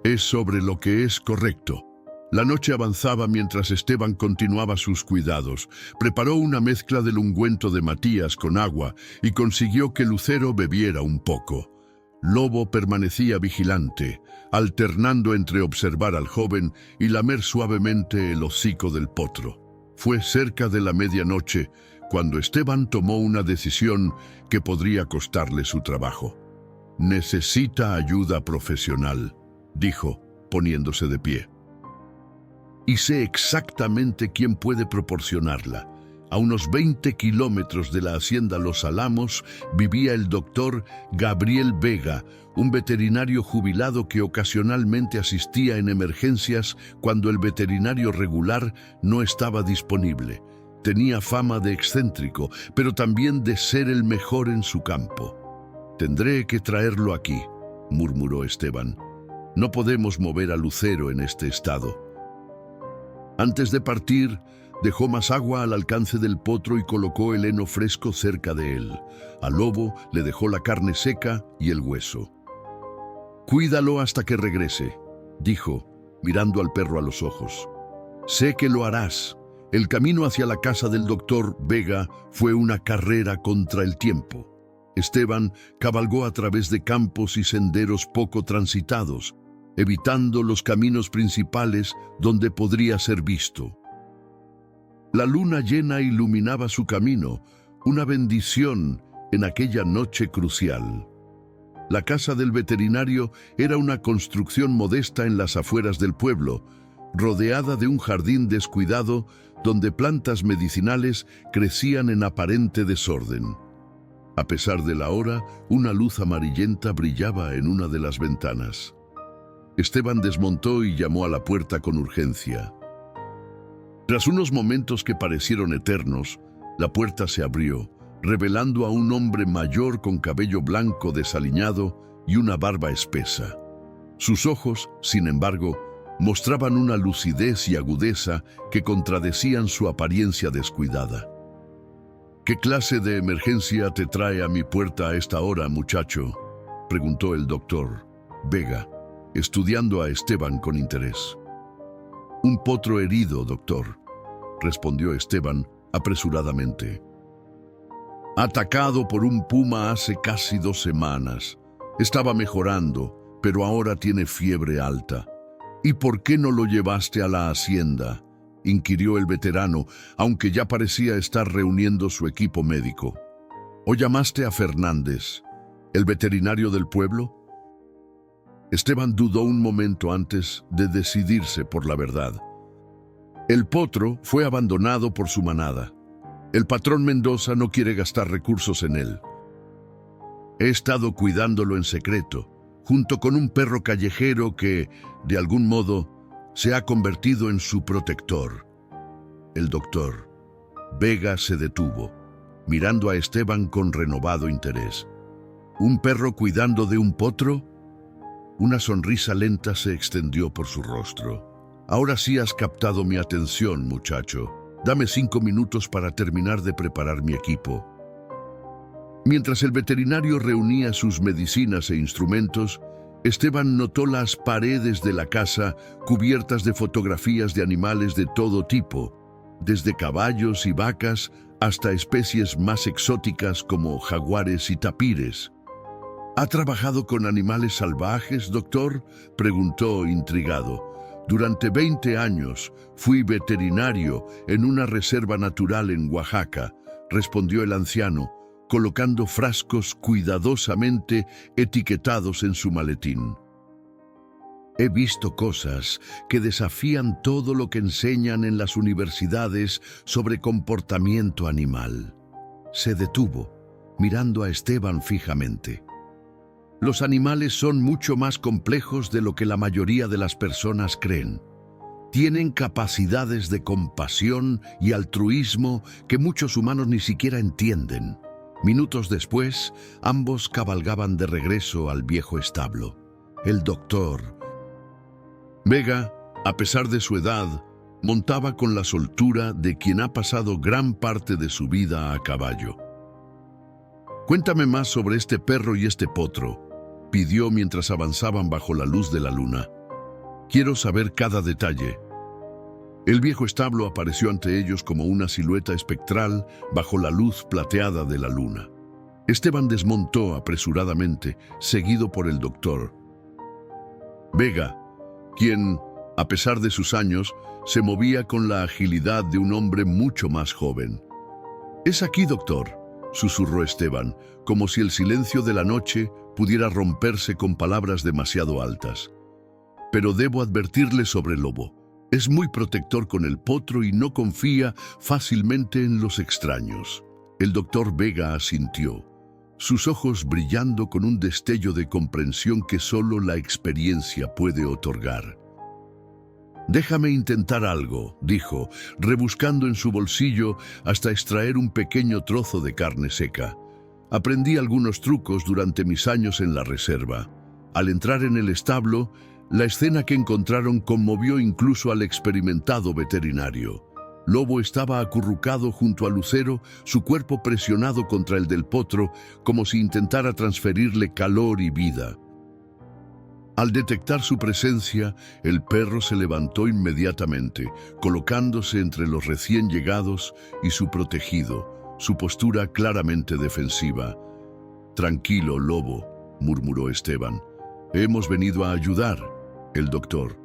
Es sobre lo que es correcto. La noche avanzaba mientras Esteban continuaba sus cuidados. Preparó una mezcla del ungüento de Matías con agua y consiguió que Lucero bebiera un poco. Lobo permanecía vigilante, alternando entre observar al joven y lamer suavemente el hocico del potro. Fue cerca de la medianoche cuando Esteban tomó una decisión que podría costarle su trabajo. «Necesita ayuda profesional», dijo, poniéndose de pie. «Y sé exactamente quién puede proporcionarla». A unos 20 kilómetros de la hacienda Los Álamos vivía el doctor Gabriel Vega, un veterinario jubilado que ocasionalmente asistía en emergencias cuando el veterinario regular no estaba disponible. Tenía fama de excéntrico, pero también de ser el mejor en su campo. «Tendré que traerlo aquí», murmuró Esteban. «No podemos mover a Lucero en este estado». Antes de partir, dejó más agua al alcance del potro y colocó el heno fresco cerca de él. Al lobo le dejó la carne seca y el hueso. «Cuídalo hasta que regrese», dijo, mirando al perro a los ojos. «Sé que lo harás». El camino hacia la casa del doctor Vega fue una carrera contra el tiempo. Esteban cabalgó a través de campos y senderos poco transitados, evitando los caminos principales donde podría ser visto. La luna llena iluminaba su camino, una bendición en aquella noche crucial. La casa del veterinario era una construcción modesta en las afueras del pueblo, rodeada de un jardín descuidado donde plantas medicinales crecían en aparente desorden. A pesar de la hora, una luz amarillenta brillaba en una de las ventanas. Esteban desmontó y llamó a la puerta con urgencia. Tras unos momentos que parecieron eternos, la puerta se abrió, revelando a un hombre mayor con cabello blanco desaliñado y una barba espesa. Sus ojos, sin embargo, mostraban una lucidez y agudeza que contradecían su apariencia descuidada. «¿Qué clase de emergencia te trae a mi puerta a esta hora, muchacho?», preguntó el doctor Vega, estudiando a Esteban con interés. «Un potro herido, doctor», respondió Esteban apresuradamente. «Atacado por un puma hace casi 2 semanas. Estaba mejorando, pero ahora tiene fiebre alta». «¿Y por qué no lo llevaste a la hacienda?», inquirió el veterano, aunque ya parecía estar reuniendo su equipo médico. «¿O llamaste a Fernández, el veterinario del pueblo?». Esteban dudó un momento antes de decidirse por la verdad. El potro fue abandonado por su manada. El patrón Mendoza no quiere gastar recursos en él. He estado cuidándolo en secreto, junto con un perro callejero que, de algún modo, se ha convertido en su protector. El doctor Vega se detuvo, mirando a Esteban con renovado interés. ¿Un perro cuidando de un potro? Una sonrisa lenta se extendió por su rostro. «Ahora sí has captado mi atención, muchacho. Dame 5 minutos para terminar de preparar mi equipo». Mientras el veterinario reunía sus medicinas e instrumentos, Esteban notó las paredes de la casa cubiertas de fotografías de animales de todo tipo, desde caballos y vacas hasta especies más exóticas como jaguares y tapires. «¿Ha trabajado con animales salvajes, doctor?», preguntó intrigado. «Durante 20 años fui veterinario en una reserva natural en Oaxaca», respondió el anciano, colocando frascos cuidadosamente etiquetados en su maletín. «He visto cosas que desafían todo lo que enseñan en las universidades sobre comportamiento animal». Se detuvo, mirando a Esteban fijamente. «Los animales son mucho más complejos de lo que la mayoría de las personas creen. Tienen capacidades de compasión y altruismo que muchos humanos ni siquiera entienden». Minutos después, ambos cabalgaban de regreso al viejo establo. El doctor Vega, a pesar de su edad, montaba con la soltura de quien ha pasado gran parte de su vida a caballo. «Cuéntame más sobre este perro y este potro», pidió mientras avanzaban bajo la luz de la luna. «Quiero saber cada detalle». El viejo establo apareció ante ellos como una silueta espectral bajo la luz plateada de la luna. Esteban desmontó apresuradamente, seguido por el doctor Vega, quien, a pesar de sus años, se movía con la agilidad de un hombre mucho más joven. «Es aquí, doctor», susurró Esteban, como si el silencio de la noche pudiera romperse con palabras demasiado altas. «Pero debo advertirle sobre el lobo. Es muy protector con el potro y no confía fácilmente en los extraños». El doctor Vega asintió, sus ojos brillando con un destello de comprensión que solo la experiencia puede otorgar. «Déjame intentar algo», dijo, rebuscando en su bolsillo hasta extraer un pequeño trozo de carne seca. «Aprendí algunos trucos durante mis años en la reserva. Al entrar en el establo, la escena que encontraron conmovió incluso al experimentado veterinario. Lobo estaba acurrucado junto a Lucero, su cuerpo presionado contra el del potro, como si intentara transferirle calor y vida. Al detectar su presencia, el perro se levantó inmediatamente, colocándose entre los recién llegados y su protegido, su postura claramente defensiva. «Tranquilo, Lobo», murmuró Esteban. «Hemos venido a ayudar». El doctor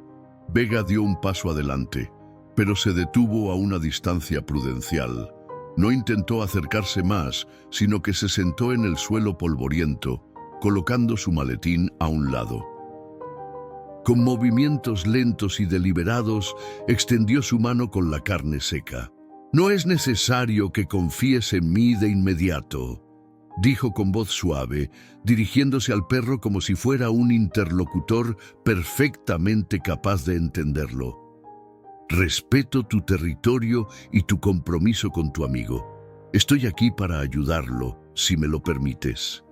Vega dio un paso adelante, pero se detuvo a una distancia prudencial. No intentó acercarse más, sino que se sentó en el suelo polvoriento, colocando su maletín a un lado. Con movimientos lentos y deliberados, extendió su mano con la carne seca. «No es necesario que confíes en mí de inmediato», dijo con voz suave, dirigiéndose al perro como si fuera un interlocutor perfectamente capaz de entenderlo. «Respeto tu territorio y tu compromiso con tu amigo. Estoy aquí para ayudarlo, si me lo permites».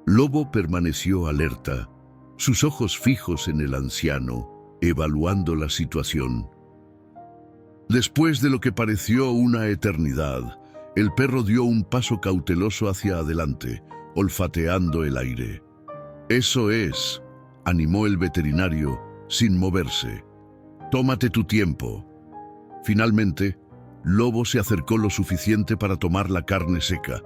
Lobo permaneció alerta, sus ojos fijos en el anciano, evaluando la situación. Después de lo que pareció una eternidad, el perro dio un paso cauteloso hacia adelante, olfateando el aire. «Eso es», animó el veterinario, sin moverse. «Tómate tu tiempo». Finalmente, Lobo se acercó lo suficiente para tomar la carne seca,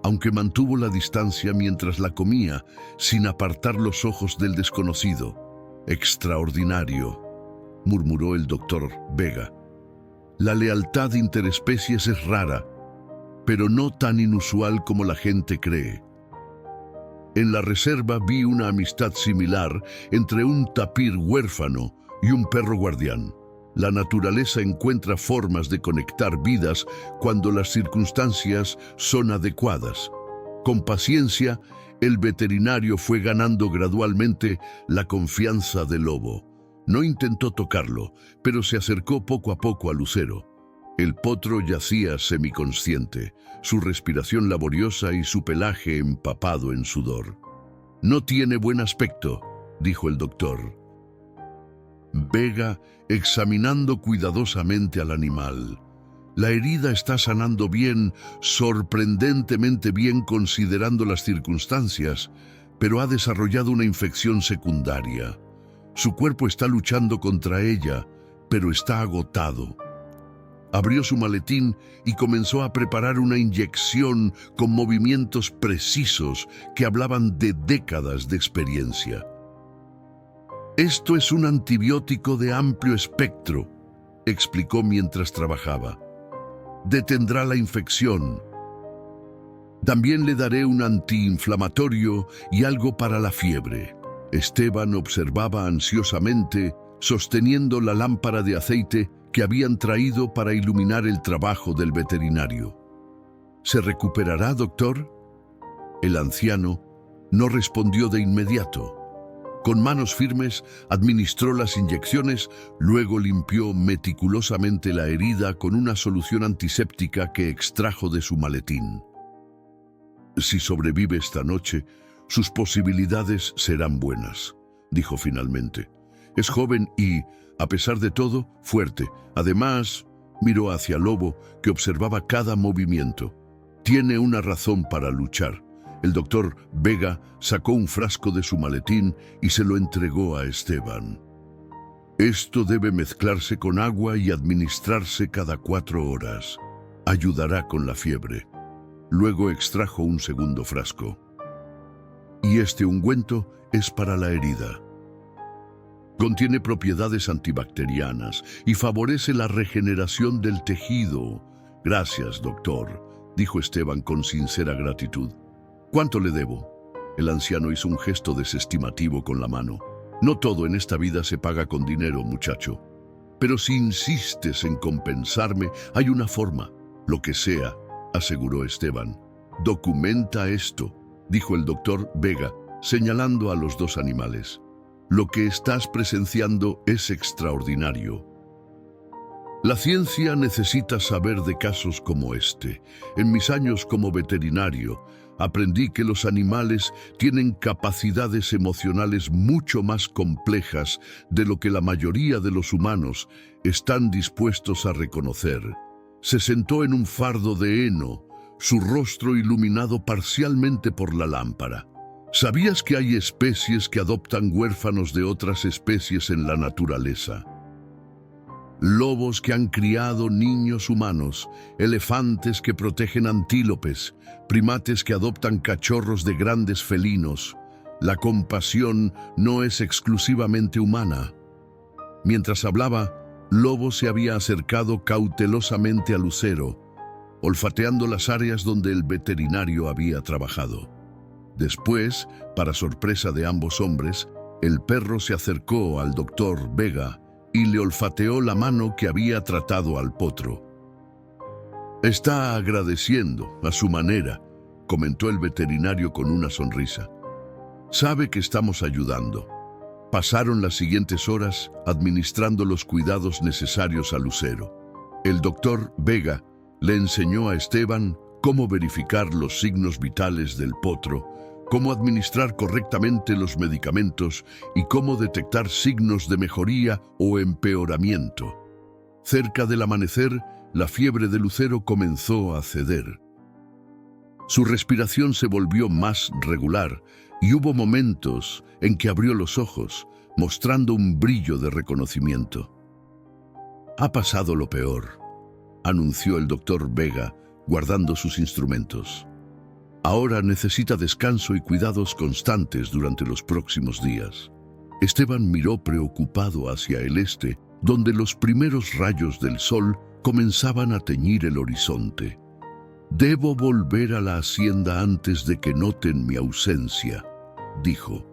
aunque mantuvo la distancia mientras la comía, sin apartar los ojos del desconocido. «Extraordinario», murmuró el doctor Vega. «La lealtad interespecies es rara, pero no tan inusual como la gente cree. En la reserva vi una amistad similar entre un tapir huérfano y un perro guardián. La naturaleza encuentra formas de conectar vidas cuando las circunstancias son adecuadas. Con paciencia, el veterinario fue ganando gradualmente la confianza del lobo. No intentó tocarlo, pero se acercó poco a poco a Lucero. El potro yacía semiconsciente, su respiración laboriosa y su pelaje empapado en sudor. «No tiene buen aspecto», dijo el doctor Vega, examinando cuidadosamente al animal. «La herida está sanando bien, sorprendentemente bien considerando las circunstancias, pero ha desarrollado una infección secundaria. Su cuerpo está luchando contra ella, pero está agotado». Abrió su maletín y comenzó a preparar una inyección con movimientos precisos que hablaban de décadas de experiencia. «Esto es un antibiótico de amplio espectro», explicó mientras trabajaba. «Detendrá la infección. También le daré un antiinflamatorio y algo para la fiebre». Esteban observaba ansiosamente, sosteniendo la lámpara de aceite que habían traído para iluminar el trabajo del veterinario. «¿Se recuperará, doctor?». El anciano no respondió de inmediato. Con manos firmes administró las inyecciones, luego limpió meticulosamente la herida con una solución antiséptica que extrajo de su maletín. «Si sobrevive esta noche, sus posibilidades serán buenas», dijo finalmente. «Es joven y, a pesar de todo, fuerte. Además», miró hacia Lobo, que observaba cada movimiento. «Tiene una razón para luchar». El doctor Vega sacó un frasco de su maletín y se lo entregó a Esteban. «Esto debe mezclarse con agua y administrarse cada 4 horas. Ayudará con la fiebre». Luego extrajo un segundo frasco. «Y este ungüento es para la herida. Contiene propiedades antibacterianas y favorece la regeneración del tejido». «Gracias, doctor», dijo Esteban con sincera gratitud. «¿Cuánto le debo?». El anciano hizo un gesto desestimativo con la mano. «No todo en esta vida se paga con dinero, muchacho. Pero si insistes en compensarme, hay una forma. Lo que sea», aseguró Esteban. «Documenta esto», dijo el doctor Vega, señalando a los 2 animales. «Lo que estás presenciando es extraordinario. La ciencia necesita saber de casos como este. En mis años como veterinario, aprendí que los animales tienen capacidades emocionales mucho más complejas de lo que la mayoría de los humanos están dispuestos a reconocer». Se sentó en un fardo de heno, su rostro iluminado parcialmente por la lámpara. «¿Sabías que hay especies que adoptan huérfanos de otras especies en la naturaleza? Lobos que han criado niños humanos, elefantes que protegen antílopes, primates que adoptan cachorros de grandes felinos. La compasión no es exclusivamente humana». Mientras hablaba, Lobo se había acercado cautelosamente a Lucero, olfateando las áreas donde el veterinario había trabajado. Después, para sorpresa de ambos hombres, el perro se acercó al doctor Vega y le olfateó la mano que había tratado al potro. «Está agradeciendo, a su manera», comentó el veterinario con una sonrisa. «Sabe que estamos ayudando». Pasaron las siguientes horas administrando los cuidados necesarios a Lucero. El doctor Vega le enseñó a Esteban cómo verificar los signos vitales del potro, cómo administrar correctamente los medicamentos y cómo detectar signos de mejoría o empeoramiento. Cerca del amanecer, la fiebre de Lucero comenzó a ceder. Su respiración se volvió más regular y hubo momentos en que abrió los ojos, mostrando un brillo de reconocimiento. «Ha pasado lo peor», anunció el doctor Vega, guardando sus instrumentos. «Ahora necesita descanso y cuidados constantes durante los próximos días». Esteban miró preocupado hacia el este, donde los primeros rayos del sol comenzaban a teñir el horizonte. «Debo volver a la hacienda antes de que noten mi ausencia», dijo.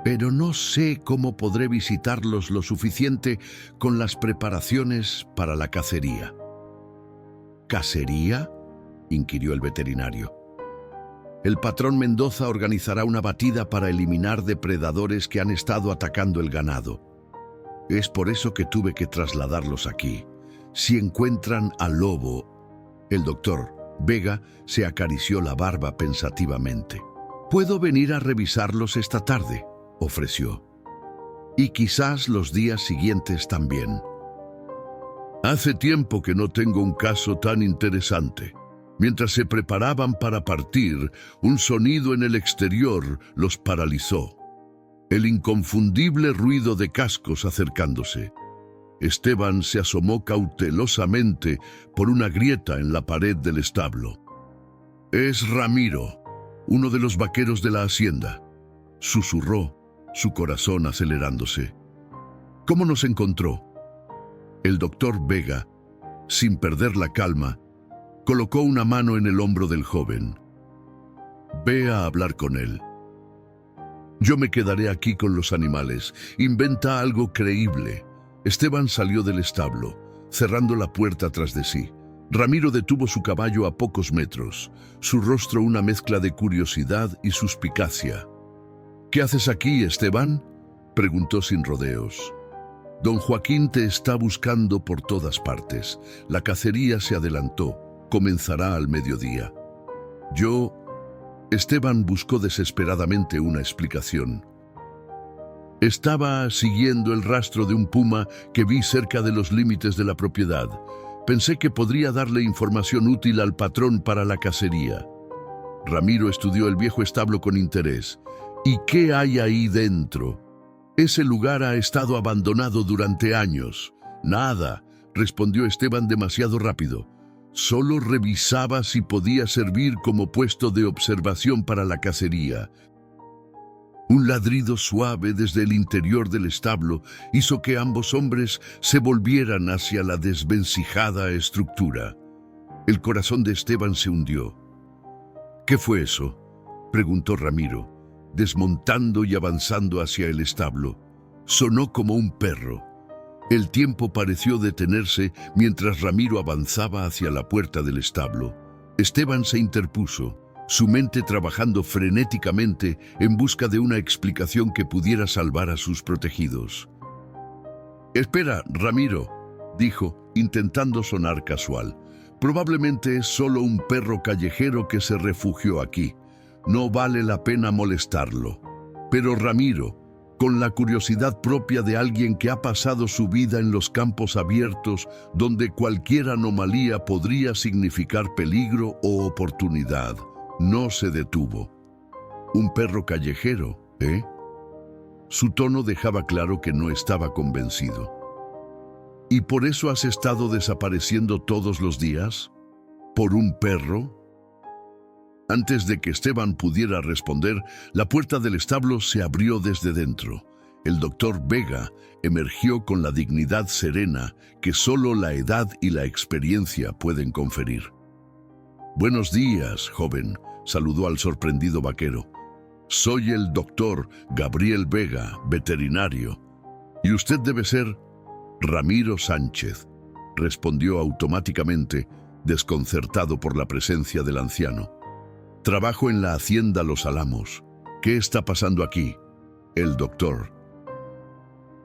«Pero no sé cómo podré visitarlos lo suficiente con las preparaciones para la cacería». «¿Cacería?», inquirió el veterinario. «El patrón Mendoza organizará una batida para eliminar depredadores que han estado atacando el ganado. Es por eso que tuve que trasladarlos aquí. Si encuentran al lobo...» El doctor Vega se acarició la barba pensativamente. «¿Puedo venir a revisarlos esta tarde?», ofreció. «Y quizás los días siguientes también». «Hace tiempo que no tengo un caso tan interesante». Mientras se preparaban para partir, un sonido en el exterior los paralizó. El inconfundible ruido de cascos acercándose. Esteban se asomó cautelosamente por una grieta en la pared del establo. «Es Ramiro, uno de los vaqueros de la hacienda», susurró, su corazón acelerándose. «¿Cómo nos encontró?». El doctor Vega, sin perder la calma, colocó una mano en el hombro del joven. «Ve a hablar con él. Yo me quedaré aquí con los animales. Inventa algo creíble». Esteban salió del establo, cerrando la puerta tras de sí. Ramiro detuvo su caballo a pocos metros, su rostro una mezcla de curiosidad y suspicacia. «¿Qué haces aquí, Esteban?», preguntó sin rodeos. «Don Joaquín te está buscando por todas partes. La cacería se adelantó. Comenzará al mediodía». Esteban buscó desesperadamente una explicación. «Estaba siguiendo el rastro de un puma que vi cerca de los límites de la propiedad. Pensé que podría darle información útil al patrón para la cacería». Ramiro estudió el viejo establo con interés. «¿Y qué hay ahí dentro?». «Ese lugar ha estado abandonado durante años». «Nada», respondió Esteban demasiado rápido. «Solo revisaba si podía servir como puesto de observación para la cacería». Un ladrido suave desde el interior del establo hizo que ambos hombres se volvieran hacia la desvencijada estructura. El corazón de Esteban se hundió. «¿Qué fue eso?», preguntó Ramiro, desmontando y avanzando hacia el establo. Sonó como un perro. El tiempo pareció detenerse mientras Ramiro avanzaba hacia la puerta del establo. Esteban se interpuso, su mente trabajando frenéticamente en busca de una explicación que pudiera salvar a sus protegidos. «Espera, Ramiro», dijo, intentando sonar casual. «Probablemente es solo un perro callejero que se refugió aquí. No vale la pena molestarlo». Pero Ramiro, con la curiosidad propia de alguien que ha pasado su vida en los campos abiertos, donde cualquier anomalía podría significar peligro o oportunidad, no se detuvo. «Un perro callejero, ¿eh?». Su tono dejaba claro que no estaba convencido. «¿Y por eso has estado desapareciendo todos los días? ¿Por un perro?». Antes de que Esteban pudiera responder, la puerta del establo se abrió desde dentro. El doctor Vega emergió con la dignidad serena que solo la edad y la experiencia pueden conferir. Buenos días, joven, saludó al sorprendido vaquero. Soy el doctor Gabriel Vega, veterinario. Y usted debe ser Ramiro Sánchez, respondió automáticamente, desconcertado por la presencia del anciano. Trabajo en la hacienda Los Álamos. ¿Qué está pasando aquí? El doctor.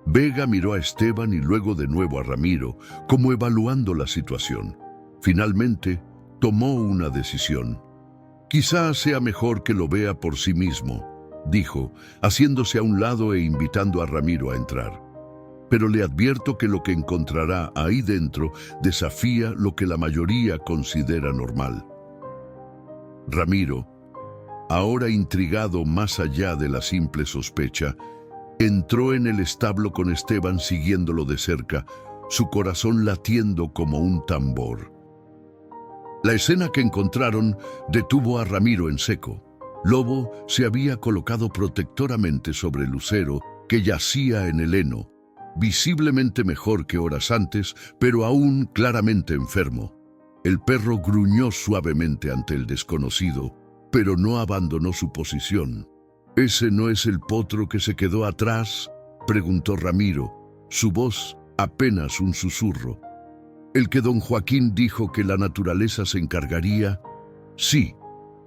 Vega miró a Esteban y luego de nuevo a Ramiro, como evaluando la situación. Finalmente, tomó una decisión. Quizás sea mejor que lo vea por sí mismo, dijo, haciéndose a un lado e invitando a Ramiro a entrar. Pero le advierto que lo que encontrará ahí dentro desafía lo que la mayoría considera normal. Ramiro, ahora intrigado más allá de la simple sospecha, entró en el establo con Esteban siguiéndolo de cerca, su corazón latiendo como un tambor. La escena que encontraron detuvo a Ramiro en seco. Lobo se había colocado protectoramente sobre Lucero, que yacía en el heno, visiblemente mejor que horas antes, pero aún claramente enfermo. El perro gruñó suavemente ante el desconocido, pero no abandonó su posición. ¿Ese no es el potro que se quedó atrás?, preguntó Ramiro, su voz apenas un susurro. ¿El que don Joaquín dijo que la naturaleza se encargaría? Sí,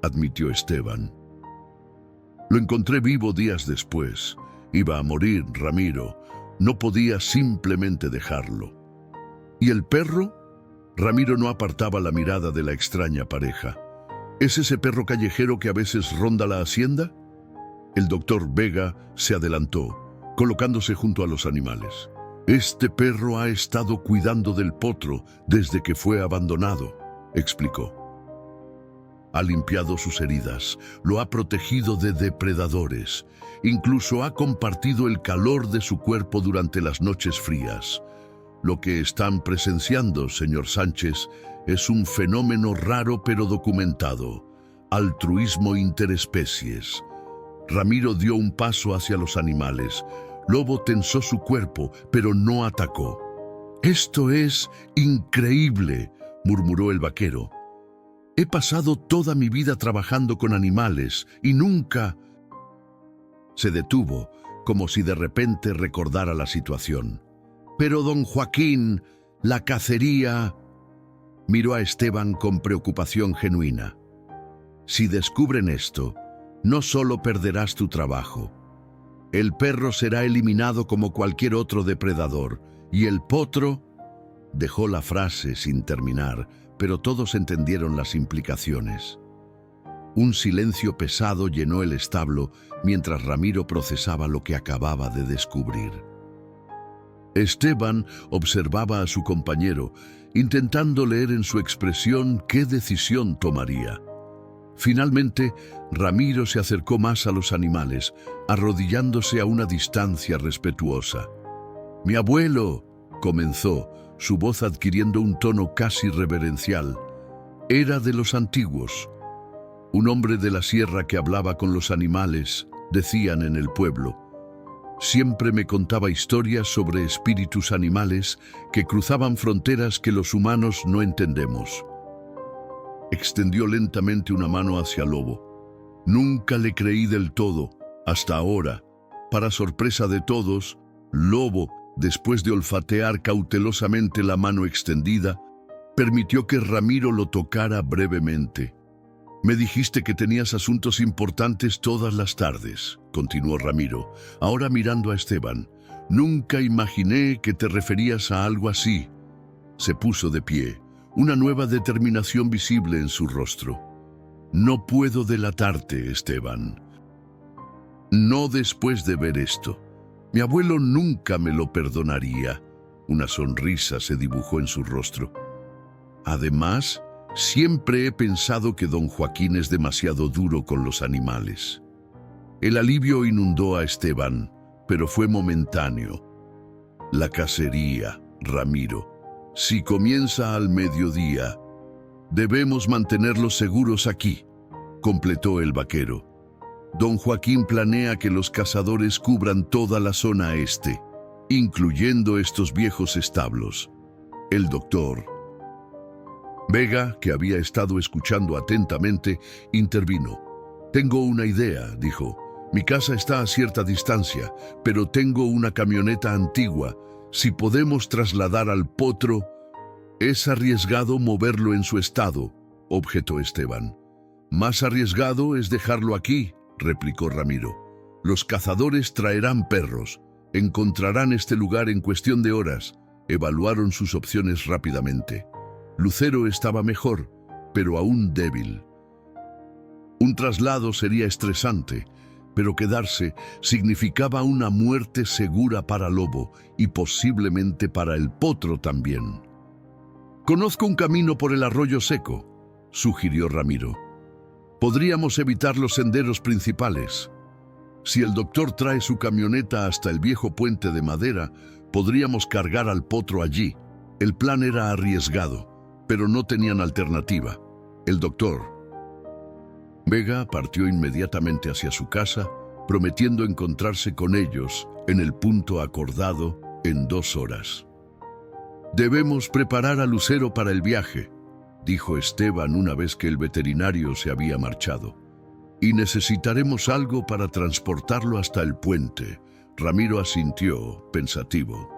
admitió Esteban. Lo encontré vivo días después. Iba a morir, Ramiro. No podía simplemente dejarlo. ¿Y el perro? Ramiro no apartaba la mirada de la extraña pareja. ¿Es ese perro callejero que a veces ronda la hacienda? El doctor Vega se adelantó, colocándose junto a los animales. Este perro ha estado cuidando del potro desde que fue abandonado, explicó. Ha limpiado sus heridas, lo ha protegido de depredadores, incluso ha compartido el calor de su cuerpo durante las noches frías. Lo que están presenciando, señor Sánchez, es un fenómeno raro pero documentado: altruismo interespecies. Ramiro dio un paso hacia los animales. Lobo tensó su cuerpo, pero no atacó. «Esto es increíble», murmuró el vaquero. «He pasado toda mi vida trabajando con animales y nunca...» Se detuvo, como si de repente recordara la situación. «Pero don Joaquín, la cacería...» Miró a Esteban con preocupación genuina. «Si descubren esto, no solo perderás tu trabajo. El perro será eliminado como cualquier otro depredador, y el potro...» Dejó la frase sin terminar, pero todos entendieron las implicaciones. Un silencio pesado llenó el establo mientras Ramiro procesaba lo que acababa de descubrir. Esteban observaba a su compañero, intentando leer en su expresión qué decisión tomaría. Finalmente, Ramiro se acercó más a los animales, arrodillándose a una distancia respetuosa. «Mi abuelo», comenzó, su voz adquiriendo un tono casi reverencial, «era de los antiguos. Un hombre de la sierra que hablaba con los animales», decían en el pueblo. «Siempre me contaba historias sobre espíritus animales que cruzaban fronteras que los humanos no entendemos». Extendió lentamente una mano hacia Lobo. «Nunca le creí del todo, hasta ahora. Para sorpresa de todos, Lobo, después de olfatear cautelosamente la mano extendida, permitió que Ramiro lo tocara brevemente. «Me dijiste que tenías asuntos importantes todas las tardes», continuó Ramiro, ahora mirando a Esteban. «Nunca imaginé que te referías a algo así». Se puso de pie, una nueva determinación visible en su rostro. «No puedo delatarte, Esteban. No después de ver esto. Mi abuelo nunca me lo perdonaría». Una sonrisa se dibujó en su rostro. «Además, siempre he pensado que don Joaquín es demasiado duro con los animales». El alivio inundó a Esteban, pero fue momentáneo. «La cacería, Ramiro. Si comienza al mediodía, debemos mantenerlos seguros aquí», completó el vaquero. «Don Joaquín planea que los cazadores cubran toda la zona este, incluyendo estos viejos establos». El doctor Vega, que había estado escuchando atentamente, intervino. «Tengo una idea», dijo. «Mi casa está a cierta distancia, pero tengo una camioneta antigua. Si podemos trasladar al potro...» «Es arriesgado moverlo en su estado», objetó Esteban. «Más arriesgado es dejarlo aquí», replicó Ramiro. «Los cazadores traerán perros. Encontrarán este lugar en cuestión de horas». Evaluaron sus opciones rápidamente. Lucero estaba mejor, pero aún débil. Un traslado sería estresante, pero quedarse significaba una muerte segura para Lobo y posiblemente para el potro también. «Conozco un camino por el arroyo seco», sugirió Ramiro. «Podríamos evitar los senderos principales. Si el doctor trae su camioneta hasta el viejo puente de madera, podríamos cargar al potro allí». El plan era arriesgado, pero no tenían alternativa. El doctor. Vega partió inmediatamente hacia su casa, prometiendo encontrarse con ellos en el punto acordado en 2 horas. «Debemos preparar a Lucero para el viaje», dijo Esteban una vez que el veterinario se había marchado. «Y necesitaremos algo para transportarlo hasta el puente». Ramiro asintió, pensativo.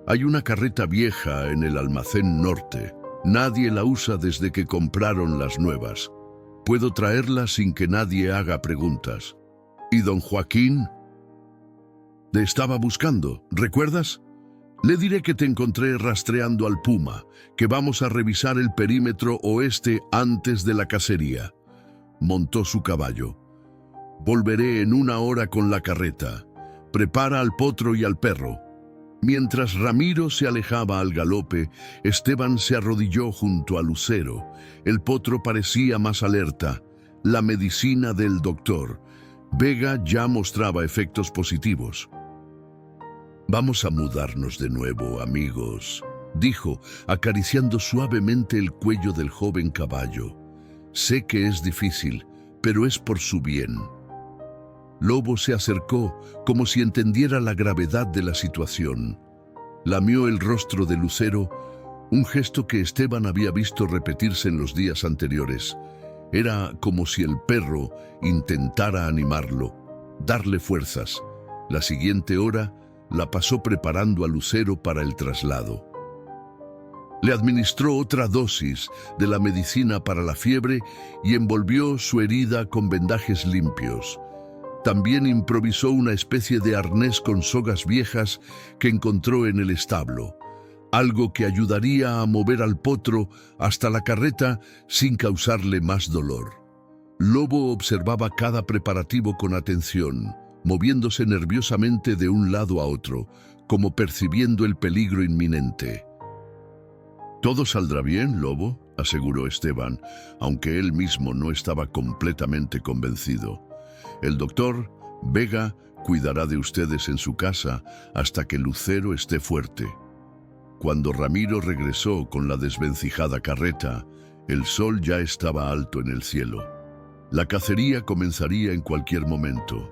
«Hay una carreta vieja en el almacén norte. Nadie la usa desde que compraron las nuevas. Puedo traerla sin que nadie haga preguntas». «¿Y don Joaquín?» «Te estaba buscando, ¿recuerdas? Le diré que te encontré rastreando al puma, que vamos a revisar el perímetro oeste antes de la cacería». Montó su caballo. «Volveré en 1 hora con la carreta. Prepara al potro y al perro». Mientras Ramiro se alejaba al galope, Esteban se arrodilló junto a Lucero. El potro parecía más alerta. La medicina del doctor. Vega ya mostraba efectos positivos. «Vamos a mudarnos de nuevo, amigos», dijo, acariciando suavemente el cuello del joven caballo. «Sé que es difícil, pero es por su bien». Lobo se acercó como si entendiera la gravedad de la situación. Lamió el rostro de Lucero, un gesto que Esteban había visto repetirse en los días anteriores. Era como si el perro intentara animarlo, darle fuerzas. La siguiente hora la pasó preparando a Lucero para el traslado. Le administró otra dosis de la medicina para la fiebre y envolvió su herida con vendajes limpios. También improvisó una especie de arnés con sogas viejas que encontró en el establo, algo que ayudaría a mover al potro hasta la carreta sin causarle más dolor. Lobo observaba cada preparativo con atención, moviéndose nerviosamente de un lado a otro, como percibiendo el peligro inminente. «Todo saldrá bien, Lobo», aseguró Esteban, aunque él mismo no estaba completamente convencido. «El doctor Vega cuidará de ustedes en su casa hasta que Lucero esté fuerte». Cuando Ramiro regresó con la desvencijada carreta, el sol ya estaba alto en el cielo. La cacería comenzaría en cualquier momento.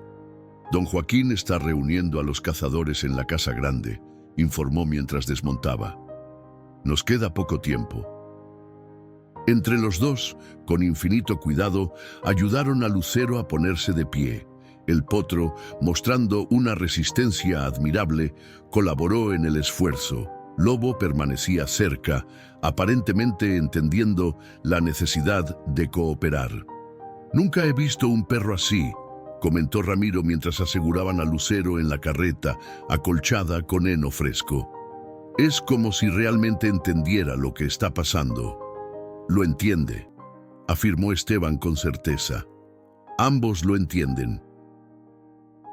«Don Joaquín está reuniendo a los cazadores en la casa grande», informó mientras desmontaba. «Nos queda poco tiempo». Entre los dos, con infinito cuidado, ayudaron a Lucero a ponerse de pie. El potro, mostrando una resistencia admirable, colaboró en el esfuerzo. Lobo permanecía cerca, aparentemente entendiendo la necesidad de cooperar. «Nunca he visto un perro así», comentó Ramiro mientras aseguraban a Lucero en la carreta, acolchada con heno fresco. «Es como si realmente entendiera lo que está pasando». «Lo entiende», afirmó Esteban con certeza. «Ambos lo entienden».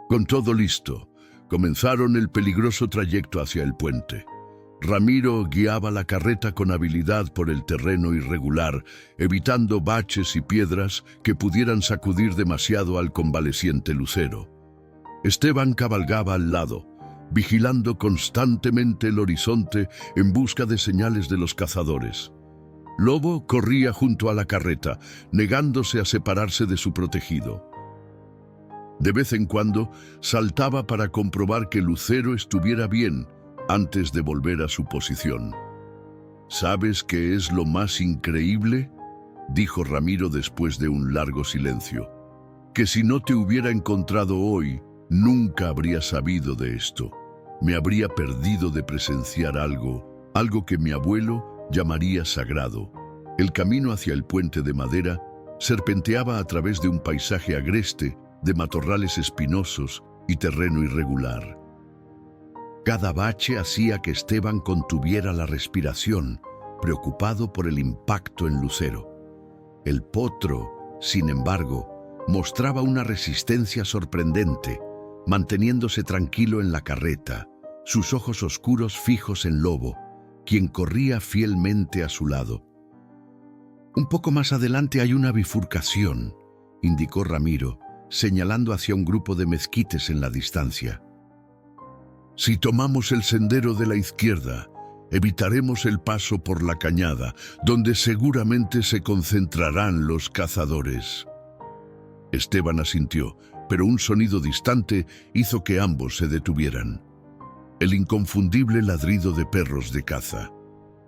Con todo listo, comenzaron el peligroso trayecto hacia el puente. Ramiro guiaba la carreta con habilidad por el terreno irregular, evitando baches y piedras que pudieran sacudir demasiado al convaleciente Lucero. Esteban cabalgaba al lado, vigilando constantemente el horizonte en busca de señales de los cazadores. Lobo corría junto a la carreta, negándose a separarse de su protegido. De vez en cuando saltaba para comprobar que Lucero estuviera bien antes de volver a su posición. ¿Sabes qué es lo más increíble?, dijo Ramiro después de un largo silencio. Que si no te hubiera encontrado hoy, nunca habría sabido de esto. Me habría perdido de presenciar algo que mi abuelo llamaría sagrado. El camino hacia el puente de madera serpenteaba a través de un paisaje agreste, de matorrales espinosos y terreno irregular. Cada bache hacía que Esteban contuviera la respiración, preocupado por el impacto en Lucero. El potro, sin embargo, mostraba una resistencia sorprendente, manteniéndose tranquilo en la carreta, sus ojos oscuros fijos en Lobo, quien corría fielmente a su lado. «Un poco más adelante hay una bifurcación», indicó Ramiro, señalando hacia un grupo de mezquites en la distancia. «Si tomamos el sendero de la izquierda, evitaremos el paso por la cañada, donde seguramente se concentrarán los cazadores». Esteban asintió, pero un sonido distante hizo que ambos se detuvieran. El inconfundible ladrido de perros de caza.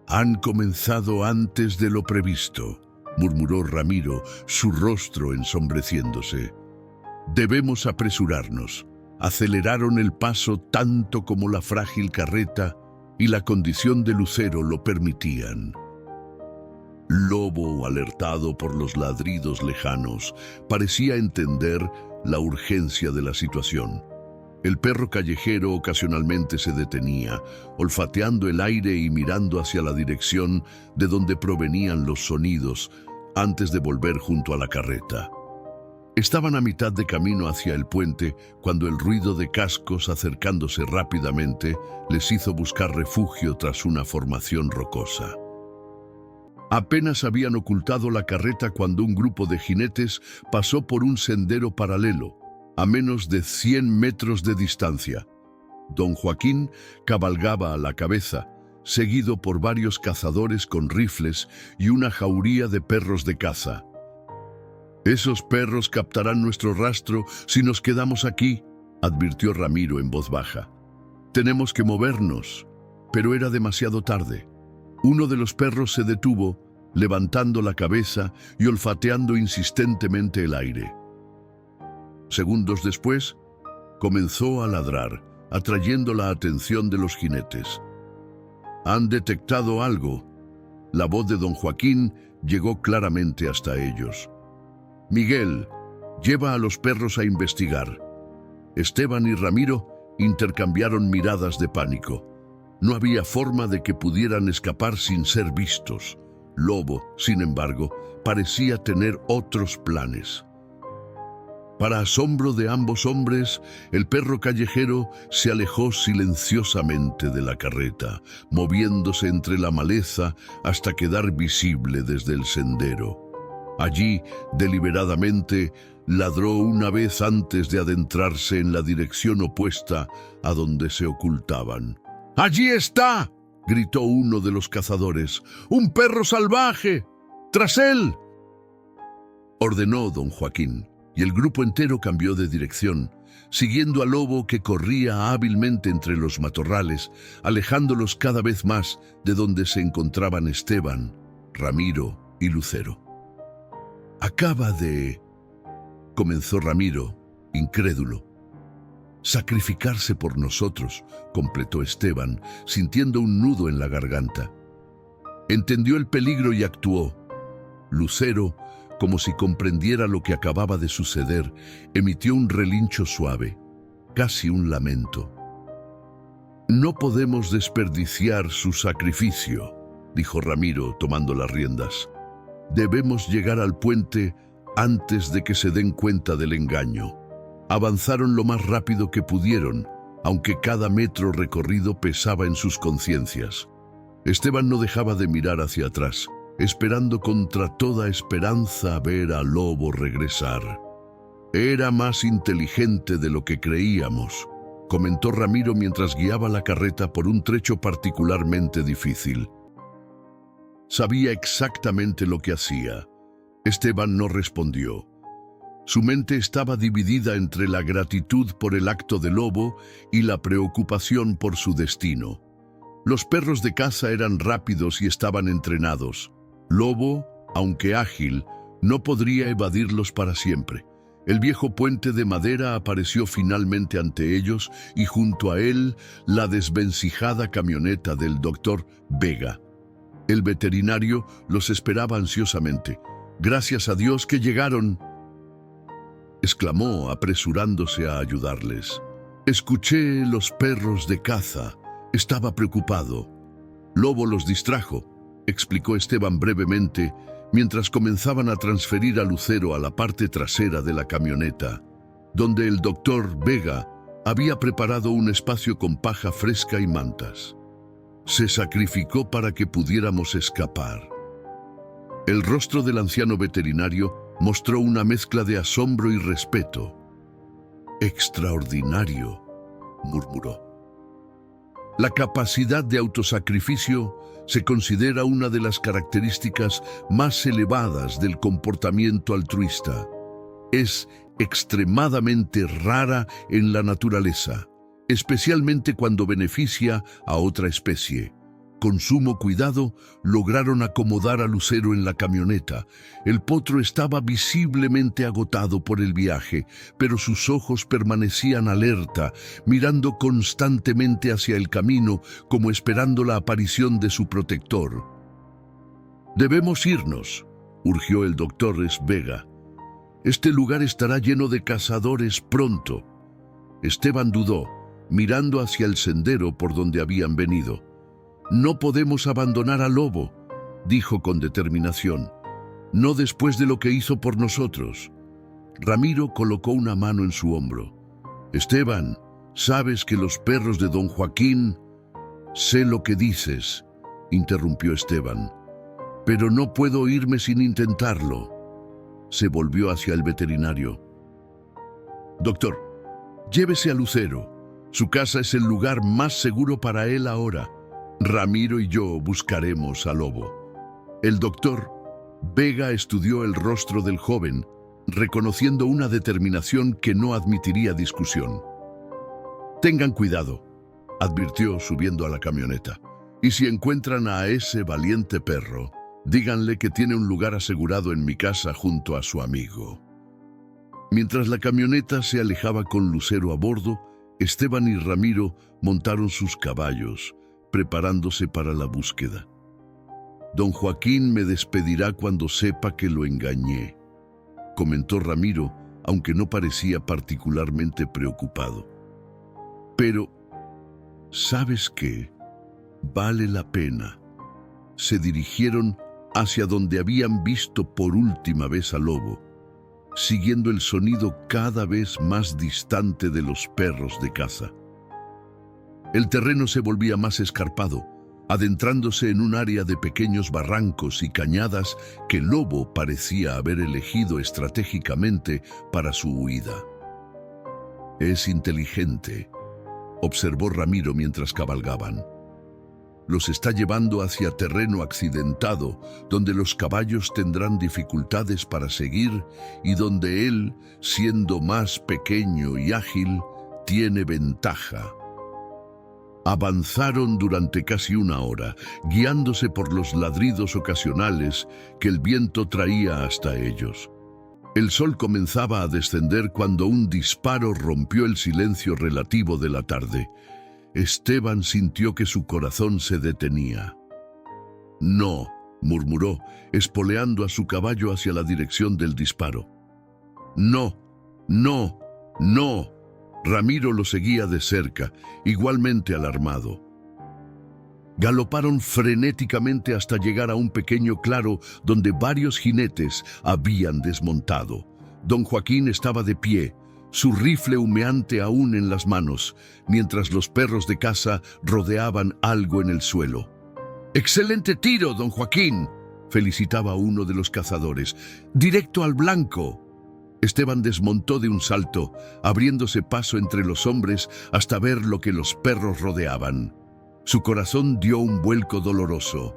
«Han comenzado antes de lo previsto», murmuró Ramiro, su rostro ensombreciéndose. «Debemos apresurarnos». Aceleraron el paso tanto como la frágil carreta y la condición de Lucero lo permitían. Lobo, alertado por los ladridos lejanos, parecía entender la urgencia de la situación. El perro callejero ocasionalmente se detenía, olfateando el aire y mirando hacia la dirección de donde provenían los sonidos antes de volver junto a la carreta. Estaban a mitad de camino hacia el puente cuando el ruido de cascos acercándose rápidamente les hizo buscar refugio tras una formación rocosa. Apenas habían ocultado la carreta cuando un grupo de jinetes pasó por un sendero paralelo, a menos de 100 metros de distancia. Don Joaquín cabalgaba a la cabeza, seguido por varios cazadores con rifles y una jauría de perros de caza. «Esos perros captarán nuestro rastro si nos quedamos aquí», advirtió Ramiro en voz baja. «Tenemos que movernos». Pero era demasiado tarde. Uno de los perros se detuvo, levantando la cabeza y olfateando insistentemente el aire. Segundos después, comenzó a ladrar, atrayendo la atención de los jinetes. «Han detectado algo». La voz de don Joaquín llegó claramente hasta ellos. «Miguel, lleva a los perros a investigar». Esteban y Ramiro intercambiaron miradas de pánico. No había forma de que pudieran escapar sin ser vistos. Lobo, sin embargo, parecía tener otros planes. Para asombro de ambos hombres, el perro callejero se alejó silenciosamente de la carreta, moviéndose entre la maleza hasta quedar visible desde el sendero. Allí, deliberadamente, ladró una vez antes de adentrarse en la dirección opuesta a donde se ocultaban. «¡Allí está!», gritó uno de los cazadores. «¡Un perro salvaje! ¡Tras él!», ordenó don Joaquín, y el grupo entero cambió de dirección, siguiendo al lobo que corría hábilmente entre los matorrales, alejándolos cada vez más de donde se encontraban Esteban, Ramiro y Lucero. «Acaba de...», comenzó Ramiro, incrédulo. «Sacrificarse por nosotros», completó Esteban, sintiendo un nudo en la garganta. Entendió el peligro y actuó. Lucero, como si comprendiera lo que acababa de suceder, emitió un relincho suave, casi un lamento. «No podemos desperdiciar su sacrificio», dijo Ramiro, tomando las riendas. «Debemos llegar al puente antes de que se den cuenta del engaño». Avanzaron lo más rápido que pudieron, aunque cada metro recorrido pesaba en sus conciencias. Esteban no dejaba de mirar hacia atrás, esperando contra toda esperanza ver a Lobo regresar. «Era más inteligente de lo que creíamos», comentó Ramiro mientras guiaba la carreta por un trecho particularmente difícil. Sabía exactamente lo que hacía. Esteban no respondió. Su mente estaba dividida entre la gratitud por el acto de Lobo y la preocupación por su destino. Los perros de caza eran rápidos y estaban entrenados. Lobo, aunque ágil, no podría evadirlos para siempre. El viejo puente de madera apareció finalmente ante ellos y junto a él la desvencijada camioneta del doctor Vega. El veterinario los esperaba ansiosamente. «Gracias a Dios que llegaron», exclamó apresurándose a ayudarles. «Escuché los perros de caza. Estaba preocupado». «Lobo los distrajo», explicó Esteban brevemente, mientras comenzaban a transferir a Lucero a la parte trasera de la camioneta, donde el doctor Vega había preparado un espacio con paja fresca y mantas. Se sacrificó para que pudiéramos escapar. El rostro del anciano veterinario mostró una mezcla de asombro y respeto. «Extraordinario», murmuró. La capacidad de autosacrificio se considera una de las características más elevadas del comportamiento altruista. Es extremadamente rara en la naturaleza, especialmente cuando beneficia a otra especie. Con sumo cuidado, lograron acomodar a Lucero en la camioneta. El potro estaba visiblemente agotado por el viaje, pero sus ojos permanecían alerta, mirando constantemente hacia el camino, como esperando la aparición de su protector. «Debemos irnos», urgió el doctor Vega. «Este lugar estará lleno de cazadores pronto». Esteban dudó, mirando hacia el sendero por donde habían venido. «No podemos abandonar al lobo», dijo con determinación. «No después de lo que hizo por nosotros». Ramiro colocó una mano en su hombro. «Esteban, ¿sabes que los perros de don Joaquín...» «Sé lo que dices», interrumpió Esteban. «Pero no puedo irme sin intentarlo». Se volvió hacia el veterinario. «Doctor, llévese a Lucero. Su casa es el lugar más seguro para él ahora. Ramiro y yo buscaremos al lobo». El doctor Vega estudió el rostro del joven, reconociendo una determinación que no admitiría discusión. «Tengan cuidado», advirtió subiendo a la camioneta. «Y si encuentran a ese valiente perro, díganle que tiene un lugar asegurado en mi casa junto a su amigo». Mientras la camioneta se alejaba con Lucero a bordo, Esteban y Ramiro montaron sus caballos, preparándose para la búsqueda. «Don Joaquín me despedirá cuando sepa que lo engañé», comentó Ramiro, aunque no parecía particularmente preocupado. «Pero, ¿sabes qué? Vale la pena». Se dirigieron hacia donde habían visto por última vez al lobo, siguiendo el sonido cada vez más distante de los perros de caza. El terreno se volvía más escarpado, adentrándose en un área de pequeños barrancos y cañadas que el lobo parecía haber elegido estratégicamente para su huida. «Es inteligente», observó Ramiro mientras cabalgaban. «Los está llevando hacia terreno accidentado, donde los caballos tendrán dificultades para seguir y donde él, siendo más pequeño y ágil, tiene ventaja». Avanzaron durante casi una hora, guiándose por los ladridos ocasionales que el viento traía hasta ellos. El sol comenzaba a descender cuando un disparo rompió el silencio relativo de la tarde. Esteban sintió que su corazón se detenía. «No», murmuró, espoleando a su caballo hacia la dirección del disparo. «No, no, no». Ramiro lo seguía de cerca, igualmente alarmado. Galoparon frenéticamente hasta llegar a un pequeño claro donde varios jinetes habían desmontado. Don Joaquín estaba de pie, su rifle humeante aún en las manos, mientras los perros de caza rodeaban algo en el suelo. «¡Excelente tiro, don Joaquín!», felicitaba a uno de los cazadores. «¡Directo al blanco!». Esteban desmontó de un salto, abriéndose paso entre los hombres hasta ver lo que los perros rodeaban. Su corazón dio un vuelco doloroso.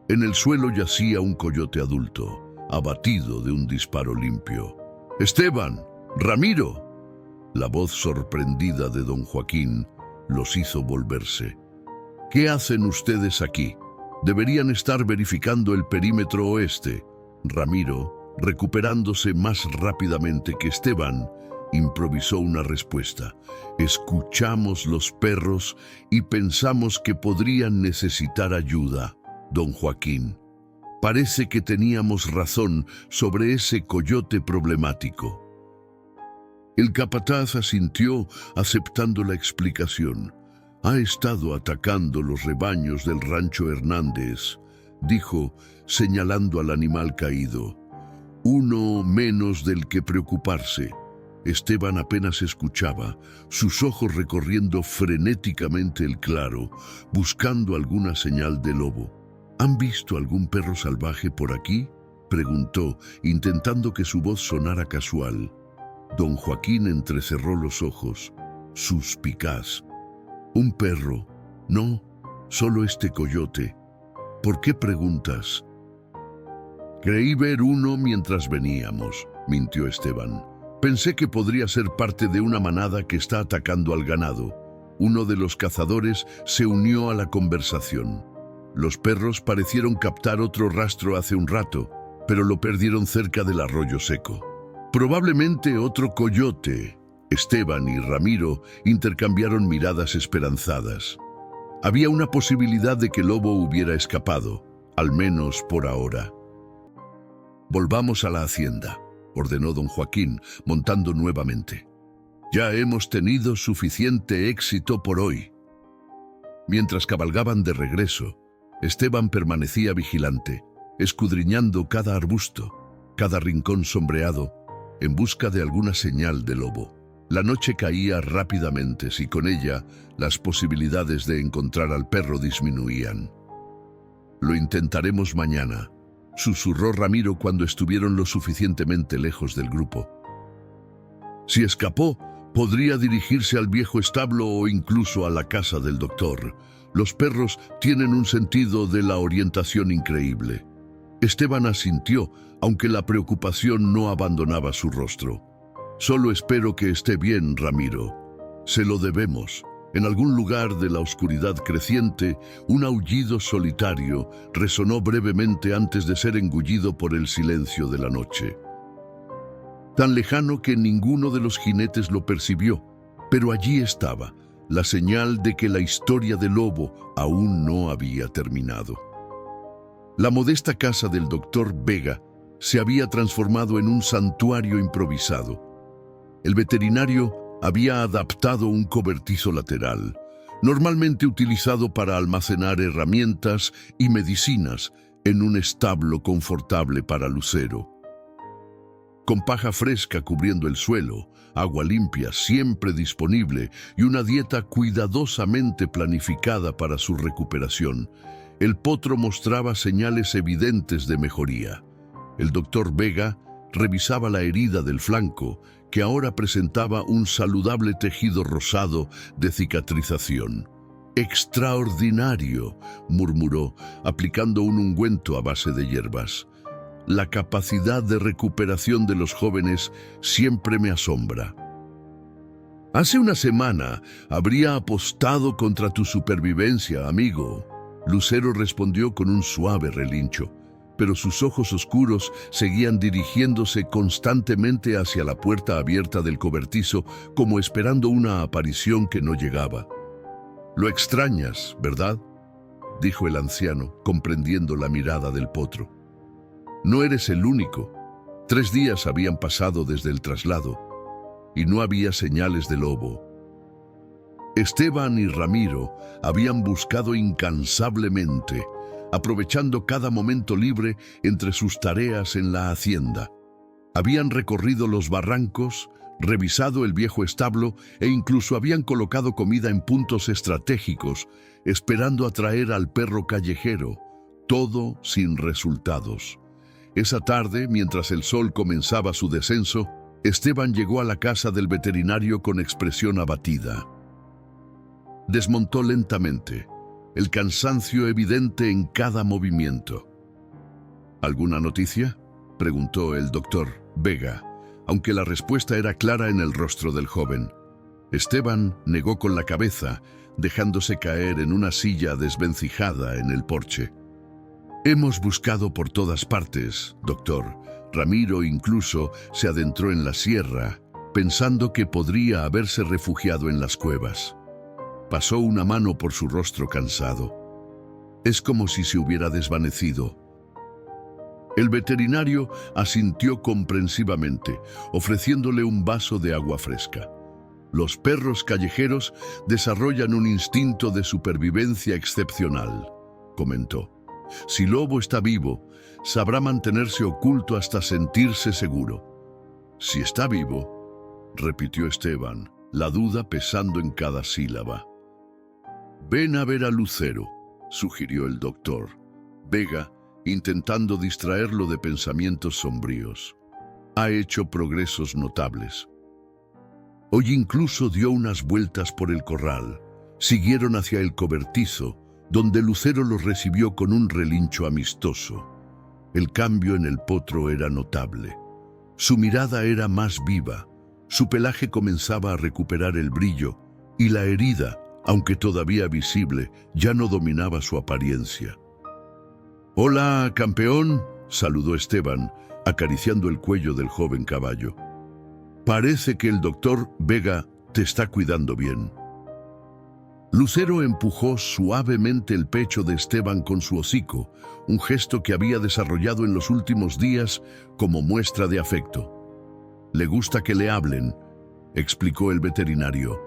En el suelo yacía un coyote adulto, abatido de un disparo limpio. «¡Esteban! ¡Ramiro!». La voz sorprendida de don Joaquín los hizo volverse. ¿Qué hacen ustedes aquí? Deberían estar verificando el perímetro oeste. Ramiro, recuperándose más rápidamente que Esteban, improvisó una respuesta. Escuchamos los perros y pensamos que podrían necesitar ayuda, don Joaquín. Parece que teníamos razón sobre ese coyote problemático. El capataz asintió, aceptando la explicación. Ha estado atacando los rebaños del rancho Hernández, dijo, señalando al animal caído. Uno menos del que preocuparse. Esteban apenas escuchaba, sus ojos recorriendo frenéticamente el claro, buscando alguna señal de lobo. ¿Han visto algún perro salvaje por aquí?, preguntó, intentando que su voz sonara casual. Don Joaquín entrecerró los ojos, suspicaz. ¿Un perro? No, solo este coyote. ¿Por qué preguntas? Creí ver uno mientras veníamos, mintió Esteban. Pensé que podría ser parte de una manada que está atacando al ganado. Uno de los cazadores se unió a la conversación. Los perros parecieron captar otro rastro hace un rato, pero lo perdieron cerca del arroyo seco. Probablemente otro coyote. Esteban y Ramiro intercambiaron miradas esperanzadas. Había una posibilidad de que el lobo hubiera escapado, al menos por ahora. Volvamos a la hacienda, ordenó don Joaquín, montando nuevamente. Ya hemos tenido suficiente éxito por hoy. Mientras cabalgaban de regreso, Esteban permanecía vigilante, escudriñando cada arbusto, cada rincón sombreado, en busca de alguna señal de lobo. La noche caía rápidamente y con ella las posibilidades de encontrar al perro disminuían. Lo intentaremos mañana, susurró Ramiro cuando estuvieron lo suficientemente lejos del grupo. Si escapó, podría dirigirse al viejo establo o incluso a la casa del doctor. Los perros tienen un sentido de la orientación increíble. Esteban asintió, aunque la preocupación no abandonaba su rostro. Solo espero que esté bien, Ramiro. Se lo debemos. En algún lugar de la oscuridad creciente, un aullido solitario resonó brevemente antes de ser engullido por el silencio de la noche. Tan lejano que ninguno de los jinetes lo percibió, pero allí estaba, la señal de que la historia del lobo aún no había terminado. La modesta casa del doctor Vega se había transformado en un santuario improvisado. El veterinario había adaptado un cobertizo lateral, normalmente utilizado para almacenar herramientas y medicinas, en un establo confortable para Lucero. Con paja fresca cubriendo el suelo, agua limpia siempre disponible y una dieta cuidadosamente planificada para su recuperación, el potro mostraba señales evidentes de mejoría. El doctor Vega revisaba la herida del flanco, que ahora presentaba un saludable tejido rosado de cicatrización. «Extraordinario», murmuró, aplicando un ungüento a base de hierbas. «La capacidad de recuperación de los jóvenes siempre me asombra». «Hace una semana habría apostado contra tu supervivencia, amigo», Lucero respondió con un suave relincho, pero sus ojos oscuros seguían dirigiéndose constantemente hacia la puerta abierta del cobertizo, como esperando una aparición que no llegaba. «Lo extrañas, ¿verdad?», dijo el anciano, comprendiendo la mirada del potro. «No eres el único. 3 días habían pasado desde el traslado, y no había señales de lobo». Esteban y Ramiro habían buscado incansablemente, aprovechando cada momento libre entre sus tareas en la hacienda. Habían recorrido los barrancos, revisado el viejo establo e incluso habían colocado comida en puntos estratégicos, esperando atraer al perro callejero, todo sin resultados. Esa tarde, mientras el sol comenzaba su descenso, Esteban llegó a la casa del veterinario con expresión abatida. Desmontó lentamente, el cansancio evidente en cada movimiento. ¿Alguna noticia?, preguntó el doctor Vega, aunque la respuesta era clara en el rostro del joven. Esteban negó con la cabeza, dejándose caer en una silla desvencijada en el porche. Hemos buscado por todas partes, doctor. Ramiro incluso se adentró en la sierra, pensando que podría haberse refugiado en las cuevas. Pasó una mano por su rostro cansado. Es como si se hubiera desvanecido. El veterinario asintió comprensivamente, ofreciéndole un vaso de agua fresca. Los perros callejeros desarrollan un instinto de supervivencia excepcional, comentó. Si Lobo está vivo, sabrá mantenerse oculto hasta sentirse seguro. Si está vivo, repitió Esteban, la duda pesando en cada sílaba. Ven a ver a Lucero, sugirió el doctor Vega, intentando distraerlo de pensamientos sombríos. Ha hecho progresos notables. Hoy incluso dio unas vueltas por el corral. Siguieron hacia el cobertizo, donde Lucero los recibió con un relincho amistoso. El cambio en el potro era notable. Su mirada era más viva, su pelaje comenzaba a recuperar el brillo, y la herida, aunque todavía visible, ya no dominaba su apariencia. «Hola, campeón», saludó Esteban, acariciando el cuello del joven caballo. «Parece que el doctor Vega te está cuidando bien». Lucero empujó suavemente el pecho de Esteban con su hocico, un gesto que había desarrollado en los últimos días como muestra de afecto. «Le gusta que le hablen», explicó el veterinario.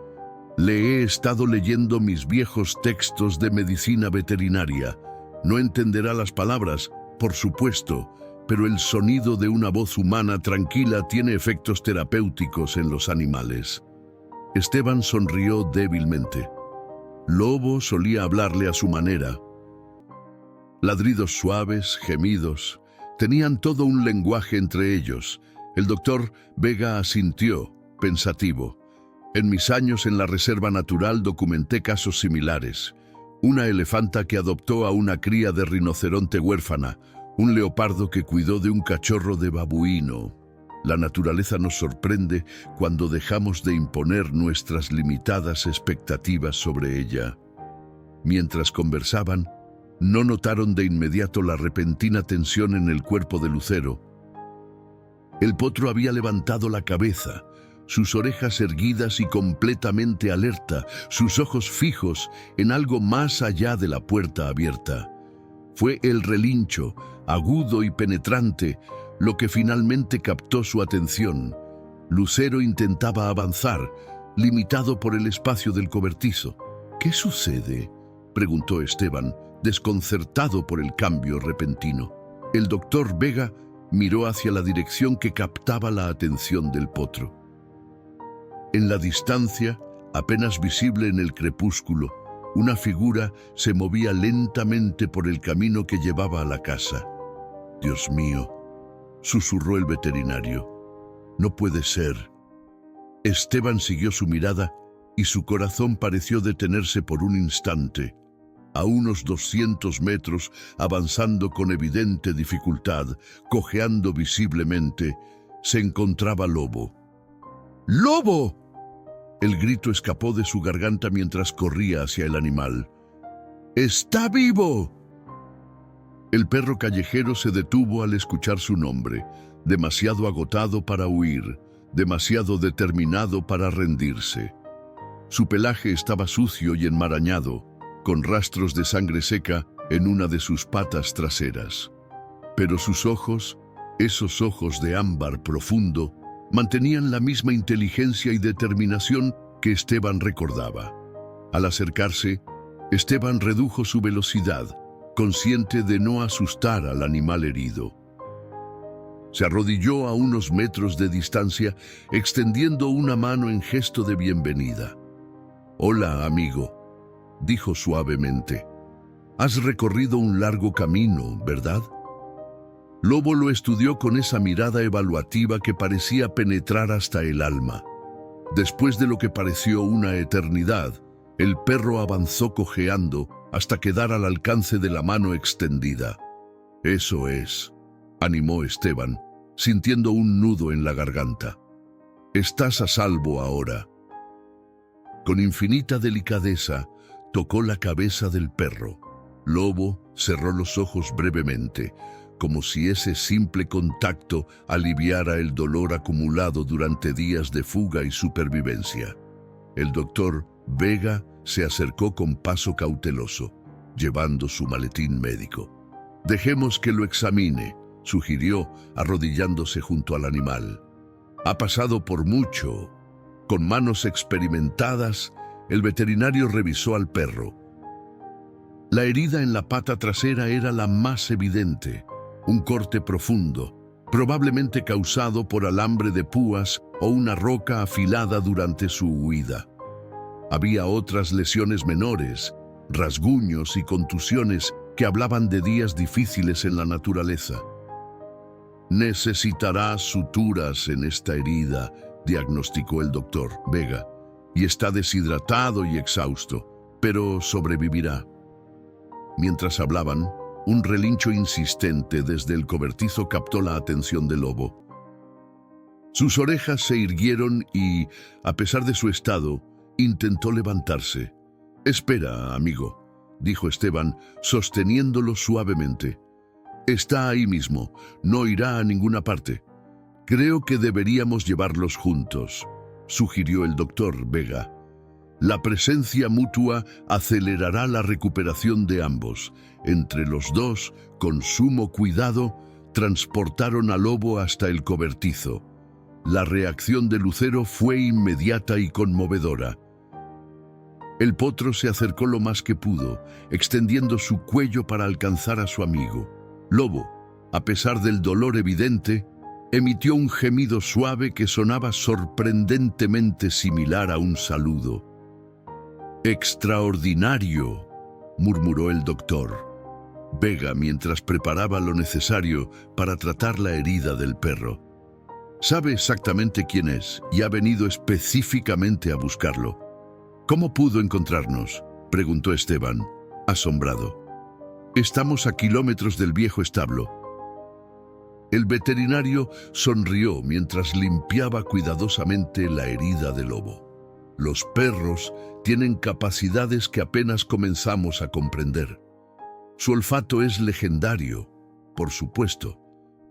«Le he estado leyendo mis viejos textos de medicina veterinaria. No entenderá las palabras, por supuesto, pero el sonido de una voz humana tranquila tiene efectos terapéuticos en los animales». Esteban sonrió débilmente. Lobo solía hablarle a su manera. Ladridos suaves, gemidos, tenían todo un lenguaje entre ellos. El doctor Vega asintió, pensativo. En mis años en la reserva natural documenté casos similares. Una elefanta que adoptó a una cría de rinoceronte huérfana, un leopardo que cuidó de un cachorro de babuino. La naturaleza nos sorprende cuando dejamos de imponer nuestras limitadas expectativas sobre ella. Mientras conversaban, no notaron de inmediato la repentina tensión en el cuerpo de Lucero. El potro había levantado la cabeza, sus orejas erguidas y completamente alerta, sus ojos fijos en algo más allá de la puerta abierta. Fue el relincho, agudo y penetrante, lo que finalmente captó su atención. Lucero intentaba avanzar, limitado por el espacio del cobertizo. «¿Qué sucede?», preguntó Esteban, desconcertado por el cambio repentino. El doctor Vega miró hacia la dirección que captaba la atención del potro. En la distancia, apenas visible en el crepúsculo, una figura se movía lentamente por el camino que llevaba a la casa. «Dios mío», susurró el veterinario. «No puede ser». Esteban siguió su mirada y su corazón pareció detenerse por un instante. A unos 200 metros, avanzando con evidente dificultad, cojeando visiblemente, se encontraba Lobo. «¡Lobo!». El grito escapó de su garganta mientras corría hacia el animal. «¡Está vivo!». El perro callejero se detuvo al escuchar su nombre, demasiado agotado para huir, demasiado determinado para rendirse. Su pelaje estaba sucio y enmarañado, con rastros de sangre seca en una de sus patas traseras. Pero sus ojos, esos ojos de ámbar profundo, mantenían la misma inteligencia y determinación que Esteban recordaba. Al acercarse, Esteban redujo su velocidad, consciente de no asustar al animal herido. Se arrodilló a unos metros de distancia, extendiendo una mano en gesto de bienvenida. «Hola, amigo», dijo suavemente. «Has recorrido un largo camino, ¿verdad?». Lobo lo estudió con esa mirada evaluativa que parecía penetrar hasta el alma. Después de lo que pareció una eternidad, el perro avanzó cojeando hasta quedar al alcance de la mano extendida. «Eso es», animó Esteban, sintiendo un nudo en la garganta. «Estás a salvo ahora». Con infinita delicadeza, tocó la cabeza del perro. Lobo cerró los ojos brevemente, como si ese simple contacto aliviara el dolor acumulado durante días de fuga y supervivencia. El doctor Vega se acercó con paso cauteloso, llevando su maletín médico. «Dejemos que lo examine», sugirió, arrodillándose junto al animal. «Ha pasado por mucho». Con manos experimentadas, el veterinario revisó al perro. La herida en la pata trasera era la más evidente, un corte profundo, probablemente causado por alambre de púas o una roca afilada durante su huida. Había otras lesiones menores, rasguños y contusiones que hablaban de días difíciles en la naturaleza. «Necesitará suturas en esta herida», diagnosticó el doctor Vega, «y está deshidratado y exhausto, pero sobrevivirá». Mientras hablaban, un relincho insistente desde el cobertizo captó la atención del lobo. Sus orejas se irguieron y, a pesar de su estado, intentó levantarse. «Espera, amigo», dijo Esteban, sosteniéndolo suavemente. «Está ahí mismo, no irá a ninguna parte». «Creo que deberíamos llevarlos juntos», sugirió el doctor Vega. «La presencia mutua acelerará la recuperación de ambos». Entre los dos, con sumo cuidado, transportaron al lobo hasta el cobertizo. La reacción de Lucero fue inmediata y conmovedora. El potro se acercó lo más que pudo, extendiendo su cuello para alcanzar a su amigo. Lobo, a pesar del dolor evidente, emitió un gemido suave que sonaba sorprendentemente similar a un saludo. «Extraordinario», murmuró el doctor Vega mientras preparaba lo necesario para tratar la herida del perro. «Sabe exactamente quién es y ha venido específicamente a buscarlo». «¿Cómo pudo encontrarnos?», preguntó Esteban, asombrado. «Estamos a kilómetros del viejo establo». El veterinario sonrió mientras limpiaba cuidadosamente la herida del lobo. «Los perros tienen capacidades que apenas comenzamos a comprender. Su olfato es legendario, por supuesto,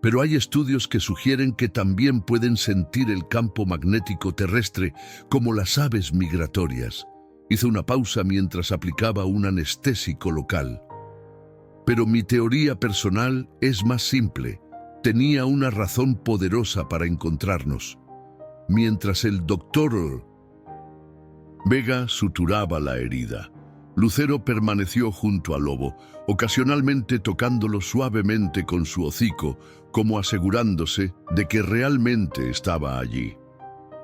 pero hay estudios que sugieren que también pueden sentir el campo magnético terrestre como las aves migratorias». Hizo una pausa mientras aplicaba un anestésico local. «Pero mi teoría personal es más simple. Tenía una razón poderosa para encontrarnos». Mientras el doctor Vega suturaba la herida, Lucero permaneció junto al lobo, ocasionalmente tocándolo suavemente con su hocico, como asegurándose de que realmente estaba allí.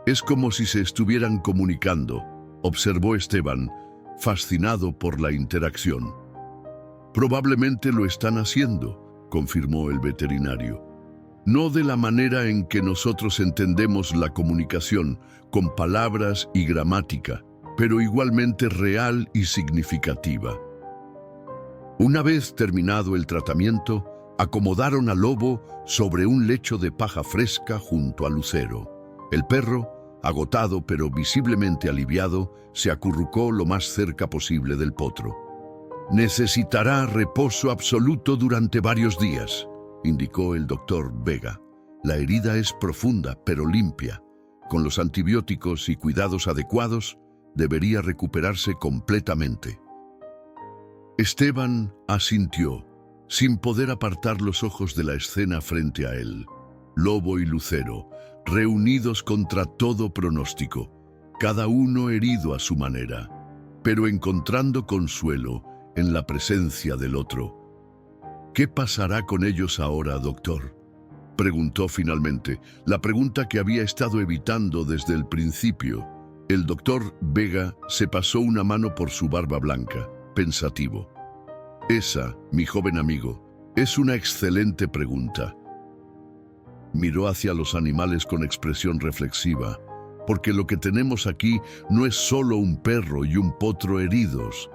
«Es como si se estuvieran comunicando», observó Esteban, fascinado por la interacción. «Probablemente lo están haciendo», confirmó el veterinario. «No de la manera en que nosotros entendemos la comunicación, con palabras y gramática, pero igualmente real y significativa». Una vez terminado el tratamiento, acomodaron al lobo sobre un lecho de paja fresca junto a Lucero. El perro, agotado pero visiblemente aliviado, se acurrucó lo más cerca posible del potro. «Necesitará reposo absoluto durante varios días», indicó el doctor Vega. «La herida es profunda pero limpia. Con los antibióticos y cuidados adecuados, debería recuperarse completamente». Esteban asintió, sin poder apartar los ojos de la escena frente a él. Lobo y Lucero, reunidos contra todo pronóstico, cada uno herido a su manera, pero encontrando consuelo en la presencia del otro. «¿Qué pasará con ellos ahora, doctor?», preguntó finalmente, la pregunta que había estado evitando desde el principio. El doctor Vega se pasó una mano por su barba blanca, pensativo. «Esa, mi joven amigo, es una excelente pregunta». Miró hacia los animales con expresión reflexiva, porque lo que tenemos aquí no es solo un perro y un potro heridos,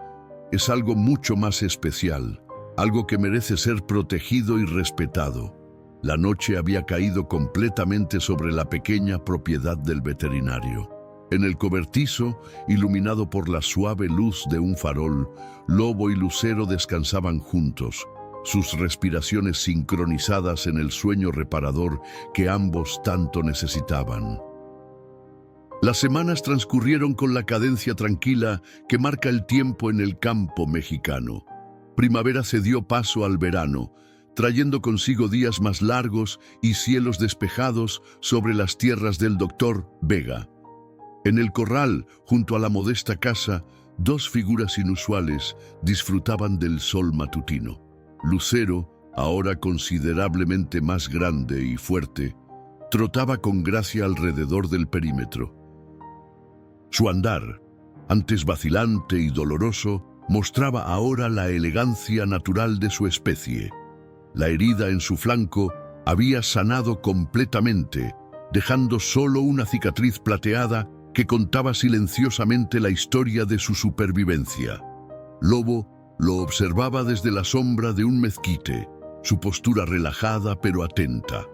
es algo mucho más especial, algo que merece ser protegido y respetado. La noche había caído completamente sobre la pequeña propiedad del veterinario. En el cobertizo, iluminado por la suave luz de un farol, Lobo y Lucero descansaban juntos, sus respiraciones sincronizadas en el sueño reparador que ambos tanto necesitaban. Las semanas transcurrieron con la cadencia tranquila que marca el tiempo en el campo mexicano. Primavera cedió paso al verano, trayendo consigo días más largos y cielos despejados sobre las tierras del doctor Vega. En el corral, junto a la modesta casa, dos figuras inusuales disfrutaban del sol matutino. Lucero, ahora considerablemente más grande y fuerte, trotaba con gracia alrededor del perímetro. Su andar, antes vacilante y doloroso, mostraba ahora la elegancia natural de su especie. La herida en su flanco había sanado completamente, dejando solo una cicatriz plateada que contaba silenciosamente la historia de su supervivencia. Lobo lo observaba desde la sombra de un mezquite, su postura relajada pero atenta.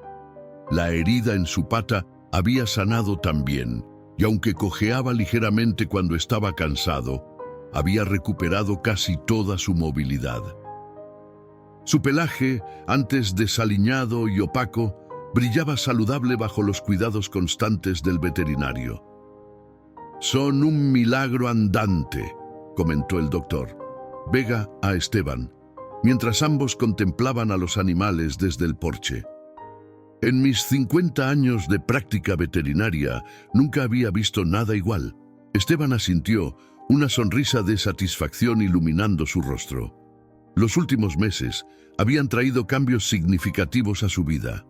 La herida en su pata había sanado también, y aunque cojeaba ligeramente cuando estaba cansado, había recuperado casi toda su movilidad. Su pelaje, antes desaliñado y opaco, brillaba saludable bajo los cuidados constantes del veterinario. «Son un milagro andante», comentó el doctor Vega a Esteban, mientras ambos contemplaban a los animales desde el porche. «En mis 50 años de práctica veterinaria nunca había visto nada igual». Esteban asintió, una sonrisa de satisfacción iluminando su rostro. Los últimos meses habían traído cambios significativos a su vida.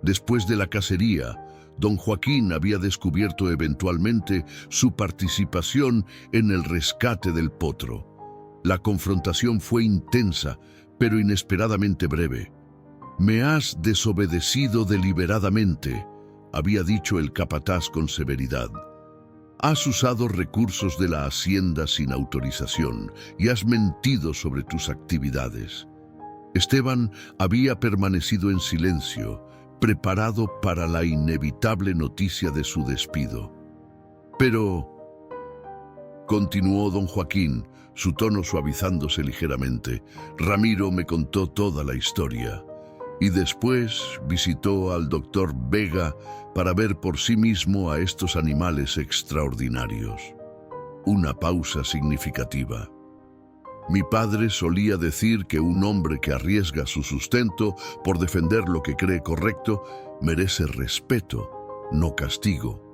Después de la cacería, don Joaquín había descubierto eventualmente su participación en el rescate del potro. La confrontación fue intensa, pero inesperadamente breve. «Me has desobedecido deliberadamente», había dicho el capataz con severidad. «Has usado recursos de la hacienda sin autorización y has mentido sobre tus actividades». Esteban había permanecido en silencio, preparado para la inevitable noticia de su despido. «Pero», continuó don Joaquín, su tono suavizándose ligeramente, «Ramiro me contó toda la historia y después visitó al doctor Vega para ver por sí mismo a estos animales extraordinarios». Una pausa significativa. «Mi padre solía decir que un hombre que arriesga su sustento por defender lo que cree correcto merece respeto, no castigo».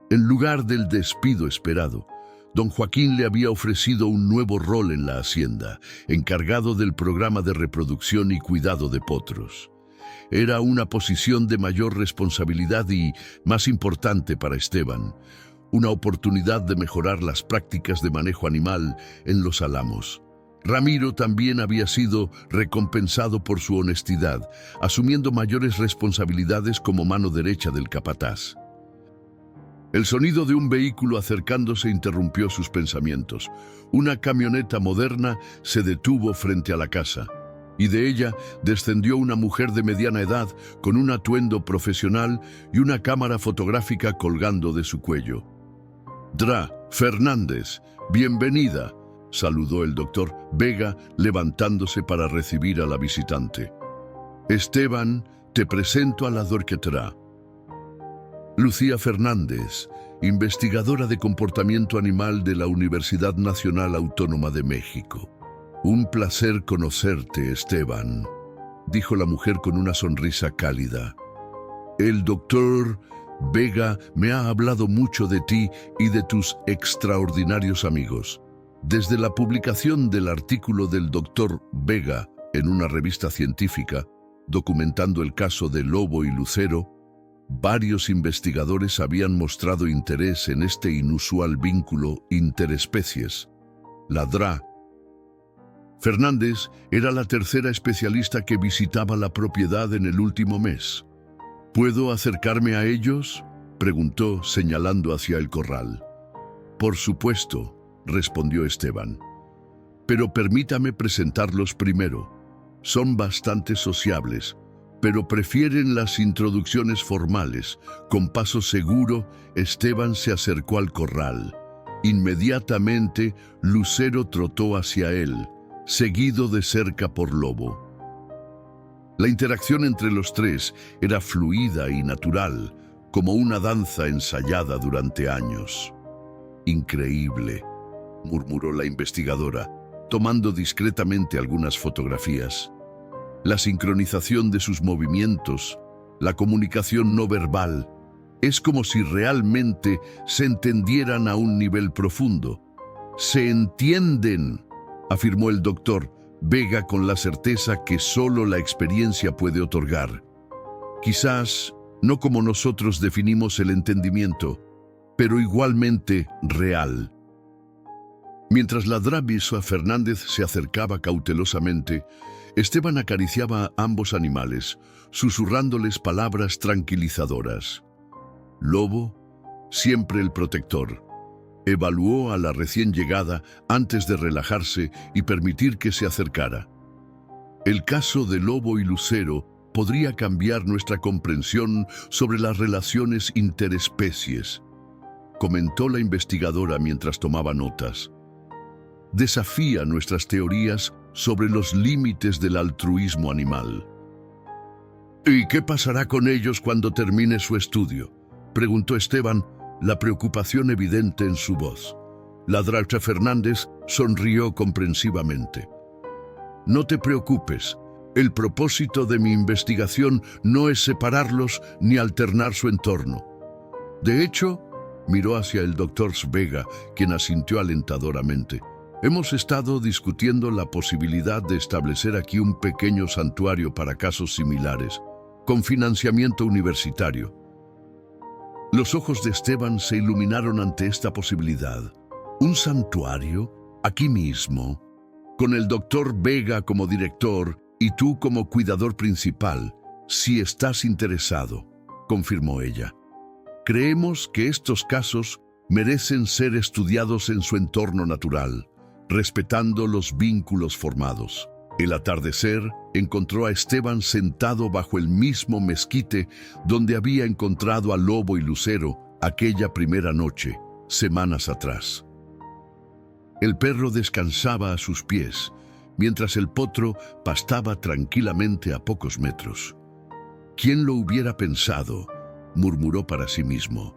En lugar del despido esperado, don Joaquín le había ofrecido un nuevo rol en la hacienda, encargado del programa de reproducción y cuidado de potros. Era una posición de mayor responsabilidad y, más importante para Esteban, una oportunidad de mejorar las prácticas de manejo animal en los álamos. Ramiro también había sido recompensado por su honestidad, asumiendo mayores responsabilidades como mano derecha del capataz. El sonido de un vehículo acercándose interrumpió sus pensamientos. Una camioneta moderna se detuvo frente a la casa, y de ella descendió una mujer de mediana edad con un atuendo profesional y una cámara fotográfica colgando de su cuello. «Dra Fernández, bienvenida», saludó el doctor Vega levantándose para recibir a la visitante. «Esteban, te presento a la doctora Lucía Fernández, investigadora de comportamiento animal de la Universidad Nacional Autónoma de México». «Un placer conocerte, Esteban», dijo la mujer con una sonrisa cálida. «El doctor Vega me ha hablado mucho de ti y de tus extraordinarios amigos. Desde la publicación del artículo del doctor Vega en una revista científica, documentando el caso de Lobo y Lucero, varios investigadores habían mostrado interés en este inusual vínculo interespecies. La Dra Fernández era la tercera especialista que visitaba la propiedad en el último mes. «¿Puedo acercarme a ellos?», preguntó señalando hacia el corral. «Por supuesto», respondió Esteban. «Pero permítame presentarlos primero. Son bastante sociables. pero prefieren las introducciones formales. Con paso seguro, Esteban se acercó al corral. Inmediatamente, Lucero trotó hacia él, seguido de cerca por Lobo. La interacción entre los tres era fluida y natural, como una danza ensayada durante años. «Increíble», murmuró la investigadora, tomando discretamente algunas fotografías. La sincronización de sus movimientos, la comunicación no verbal, es como si realmente se entendieran a un nivel profundo. «Se entienden», afirmó el doctor Vega con la certeza que solo la experiencia puede otorgar. Quizás no como nosotros definimos el entendimiento, pero igualmente real. Mientras la Draviso Fernández se acercaba cautelosamente, Esteban acariciaba a ambos animales, susurrándoles palabras tranquilizadoras. Lobo, siempre el protector, evaluó a la recién llegada antes de relajarse y permitir que se acercara. El caso de Lobo y Lucero podría cambiar nuestra comprensión sobre las relaciones interespecies, comentó la investigadora mientras tomaba notas. Desafía nuestras teorías sobre los límites del altruismo animal. «¿Y qué pasará con ellos cuando termine su estudio?», preguntó Esteban, la preocupación evidente en su voz. La Draviso Fernández sonrió comprensivamente. «No te preocupes. El propósito de mi investigación no es separarlos ni alternar su entorno. De hecho», miró hacia el doctor Vega, quien asintió alentadoramente, «hemos estado discutiendo la posibilidad de establecer aquí un pequeño santuario para casos similares, con financiamiento universitario». Los ojos de Esteban se iluminaron ante esta posibilidad. ¿Un santuario? ¿Aquí mismo? Con el doctor Vega como director y tú como cuidador principal, si estás interesado, confirmó ella. Creemos que estos casos merecen ser estudiados en su entorno natural, respetando los vínculos formados. El atardecer encontró a Esteban sentado bajo el mismo mezquite donde había encontrado a Lobo y Lucero aquella primera noche, semanas atrás. El perro descansaba a sus pies, mientras el potro pastaba tranquilamente a pocos metros. «¿Quién lo hubiera pensado?», murmuró para sí mismo.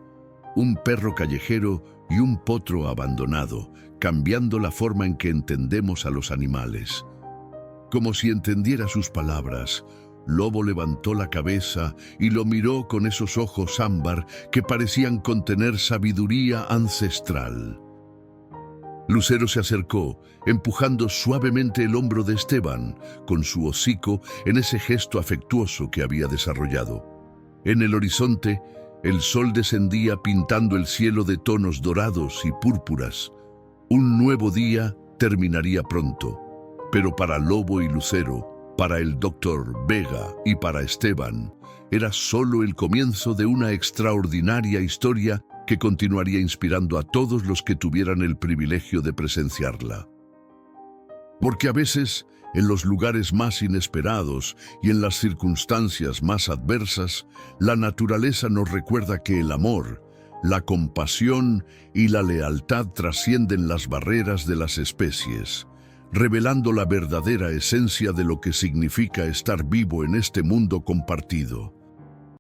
«Un perro callejero y un potro abandonado, cambiando la forma en que entendemos a los animales». Como si entendiera sus palabras, Lobo levantó la cabeza y lo miró con esos ojos ámbar que parecían contener sabiduría ancestral. Lucero se acercó, empujando suavemente el hombro de Esteban, con su hocico en ese gesto afectuoso que había desarrollado. En el horizonte, el sol descendía pintando el cielo de tonos dorados y púrpuras. Un nuevo día terminaría pronto. Pero para Lobo y Lucero, para el doctor Vega y para Esteban, era solo el comienzo de una extraordinaria historia que continuaría inspirando a todos los que tuvieran el privilegio de presenciarla. Porque a veces, en los lugares más inesperados y en las circunstancias más adversas, la naturaleza nos recuerda que el amor, la compasión y la lealtad trascienden las barreras de las especies, revelando la verdadera esencia de lo que significa estar vivo en este mundo compartido.